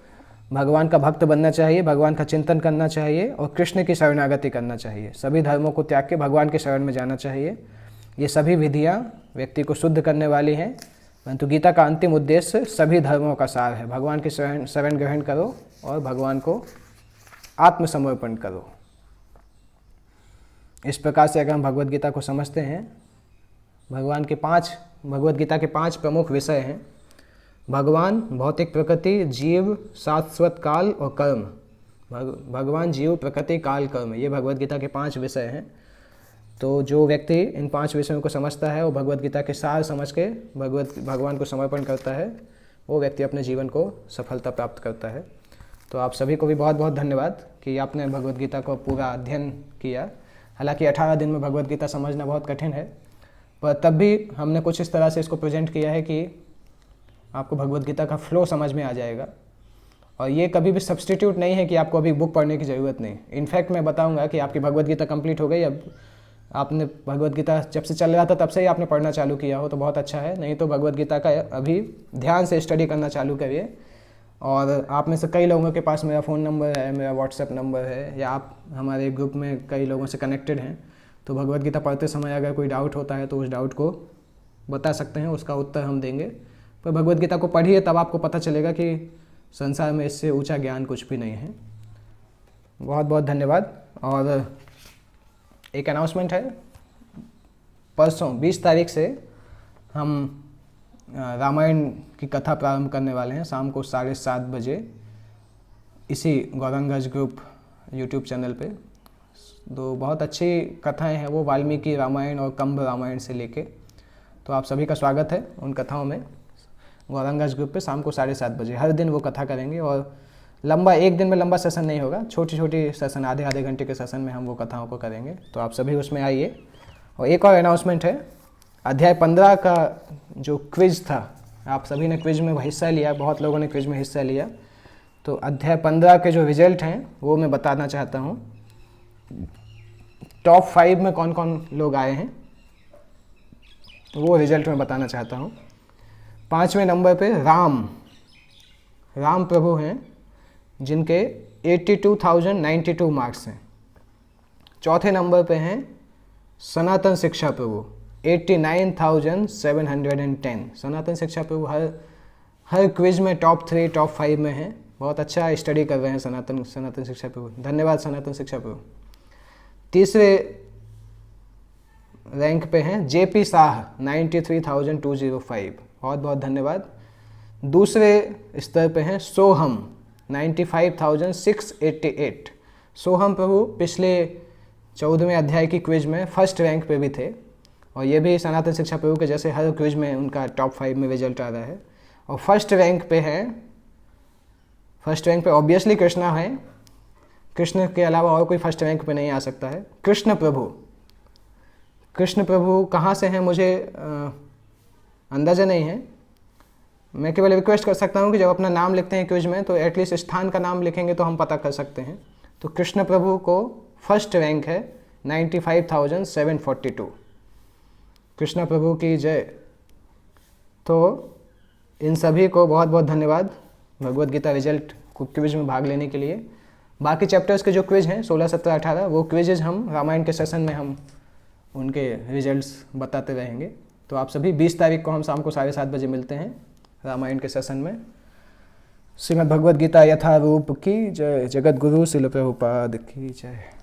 भगवान का भक्त बनना चाहिए, भगवान का चिंतन करना चाहिए और कृष्ण की शरणागति करना चाहिए। सभी धर्मों को त्याग के भगवान के शरण में जाना चाहिए। ये सभी विधियाँ व्यक्ति को शुद्ध करने वाली हैं, परंतु गीता का अंतिम उद्देश्य सभी धर्मों का सार है। भगवान की शरण ग्रहण करो और भगवान को आत्मसमर्पण करो। इस प्रकार से अगर हम भगवद गीता को समझते हैं, भगवद गीता के 5 प्रमुख विषय हैं। भगवान, भौतिक प्रकृति, जीव, शाश्वत काल और कर्म। भगवान, जीव, प्रकृति, काल, कर्म, ये भगवद गीता के 5 विषय हैं। तो जो व्यक्ति इन 5 विषयों को समझता है और भगवद गीता के सार समझ के भगवान को समर्पण करता है, वो व्यक्ति अपने जीवन को सफलता प्राप्त करता है। तो आप सभी को भी बहुत बहुत धन्यवाद कि आपने भगवद गीता को पूरा अध्ययन किया। हालांकि 18 दिन में भगवद गीता समझना बहुत कठिन है, पर तब भी हमने कुछ इस तरह से इसको प्रेजेंट किया है कि आपको भगवद गीता का फ्लो समझ में आ जाएगा। और ये कभी भी सब्स्टिट्यूट नहीं है कि आपको अभी बुक पढ़ने की ज़रूरत नहीं। इनफैक्ट मैं बताऊंगा कि आपकी भगवद गीता कंप्लीट हो गई, अब आपने भगवद गीता जब से चल रहा था तब से ही आपने पढ़ना चालू किया हो तो बहुत अच्छा है। नहीं तो भगवद गीता का अभी ध्यान से स्टडी करना चालू करिए। और आप में से कई लोगों के पास मेरा फ़ोन नंबर है, मेरा व्हाट्सएप नंबर है, या आप हमारे ग्रुप में कई लोगों से कनेक्टेड हैं। तो भगवद गीता पढ़ते समय अगर कोई डाउट होता है तो उस डाउट को बता सकते हैं, उसका उत्तर हम देंगे। पर भगवद गीता को पढ़िए, तब आपको पता चलेगा कि संसार में इससे ऊंचा ज्ञान कुछ भी नहीं है। बहुत बहुत धन्यवाद। और एक अनाउंसमेंट है, परसों 20 तारीख से हम रामायण की कथा प्रारंभ करने वाले हैं शाम को 7:30 बजे इसी गौरंगज ग्रुप यूट्यूब चैनल पे। तो बहुत अच्छी कथाएं हैं वो, वाल्मीकि रामायण और कंब रामायण से लेके। तो आप सभी का स्वागत है उन कथाओं में। गौरंगज ग्रुप पे शाम को 7:30 बजे हर दिन वो कथा करेंगे, और लंबा एक दिन में लंबा सेशन नहीं होगा, छोटी छोटी सेशन, आधे घंटे के सेशन में हम वो कथाओं को करेंगे। तो आप सभी उसमें आइए। और एक और अनाउंसमेंट है, अध्याय 15 का जो क्विज था, आप सभी ने क्विज में हिस्सा लिया, बहुत लोगों ने क्विज में हिस्सा लिया। तो अध्याय 15 के जो रिजल्ट हैं वो मैं बताना चाहता हूँ। टॉप 5 में कौन कौन लोग आए हैं वो रिजल्ट मैं बताना चाहता हूँ। 5वें नंबर पे राम प्रभु हैं, जिनके 82,092 मार्क्स हैं। चौथे नंबर पे हैं सनातन शिक्षा प्रभु, 89,710। सनातन शिक्षा प्रभु हर क्विज में टॉप 3 टॉप 5 में हैं। बहुत अच्छा स्टडी कर रहे हैं सनातन शिक्षा प्रभु, धन्यवाद सनातन शिक्षा प्रभु। तीसरे रैंक पे हैं जेपी शाह, 93,205, बहुत बहुत धन्यवाद। दूसरे स्तर पे हैं सोहम, 95,688। सोहम प्रभु पिछले 14वें अध्याय की क्विज में फर्स्ट रैंक पे भी थे, और ये भी सनातन शिक्षा प्रभु के जैसे हर क्विज में उनका टॉप 5 में रिजल्ट आ रहा है। और फर्स्ट रैंक पे ऑब्वियसली कृष्णा है, कृष्ण के अलावा और कोई फर्स्ट रैंक पे नहीं आ सकता है। कृष्ण प्रभु कहाँ से हैं मुझे अंदाज़ा नहीं है। मैं केवल रिक्वेस्ट कर सकता हूँ कि जब अपना नाम लिखते हैं क्विज में तो एटलीस्ट स्थान का नाम लिखेंगे तो हम पता कर सकते हैं। तो कृष्ण प्रभु को फर्स्ट रैंक है 95,742। कृष्ण प्रभु की जय। तो इन सभी को बहुत बहुत धन्यवाद भगवद गीता रिजल्ट क्विज में भाग लेने के लिए। बाकी चैप्टर्स के जो क्विज हैं 16, 17, 18 वो क्विजेज हम रामायण के सेशन में हम उनके रिजल्ट्स बताते रहेंगे। तो आप सभी 20 तारीख को हम शाम को 7:30 बजे मिलते हैं रामायण के सेशन में। श्रीमद् भगवद गीता यथारूप की जय। जगत गुरु श्रील प्रभुपाद की जय।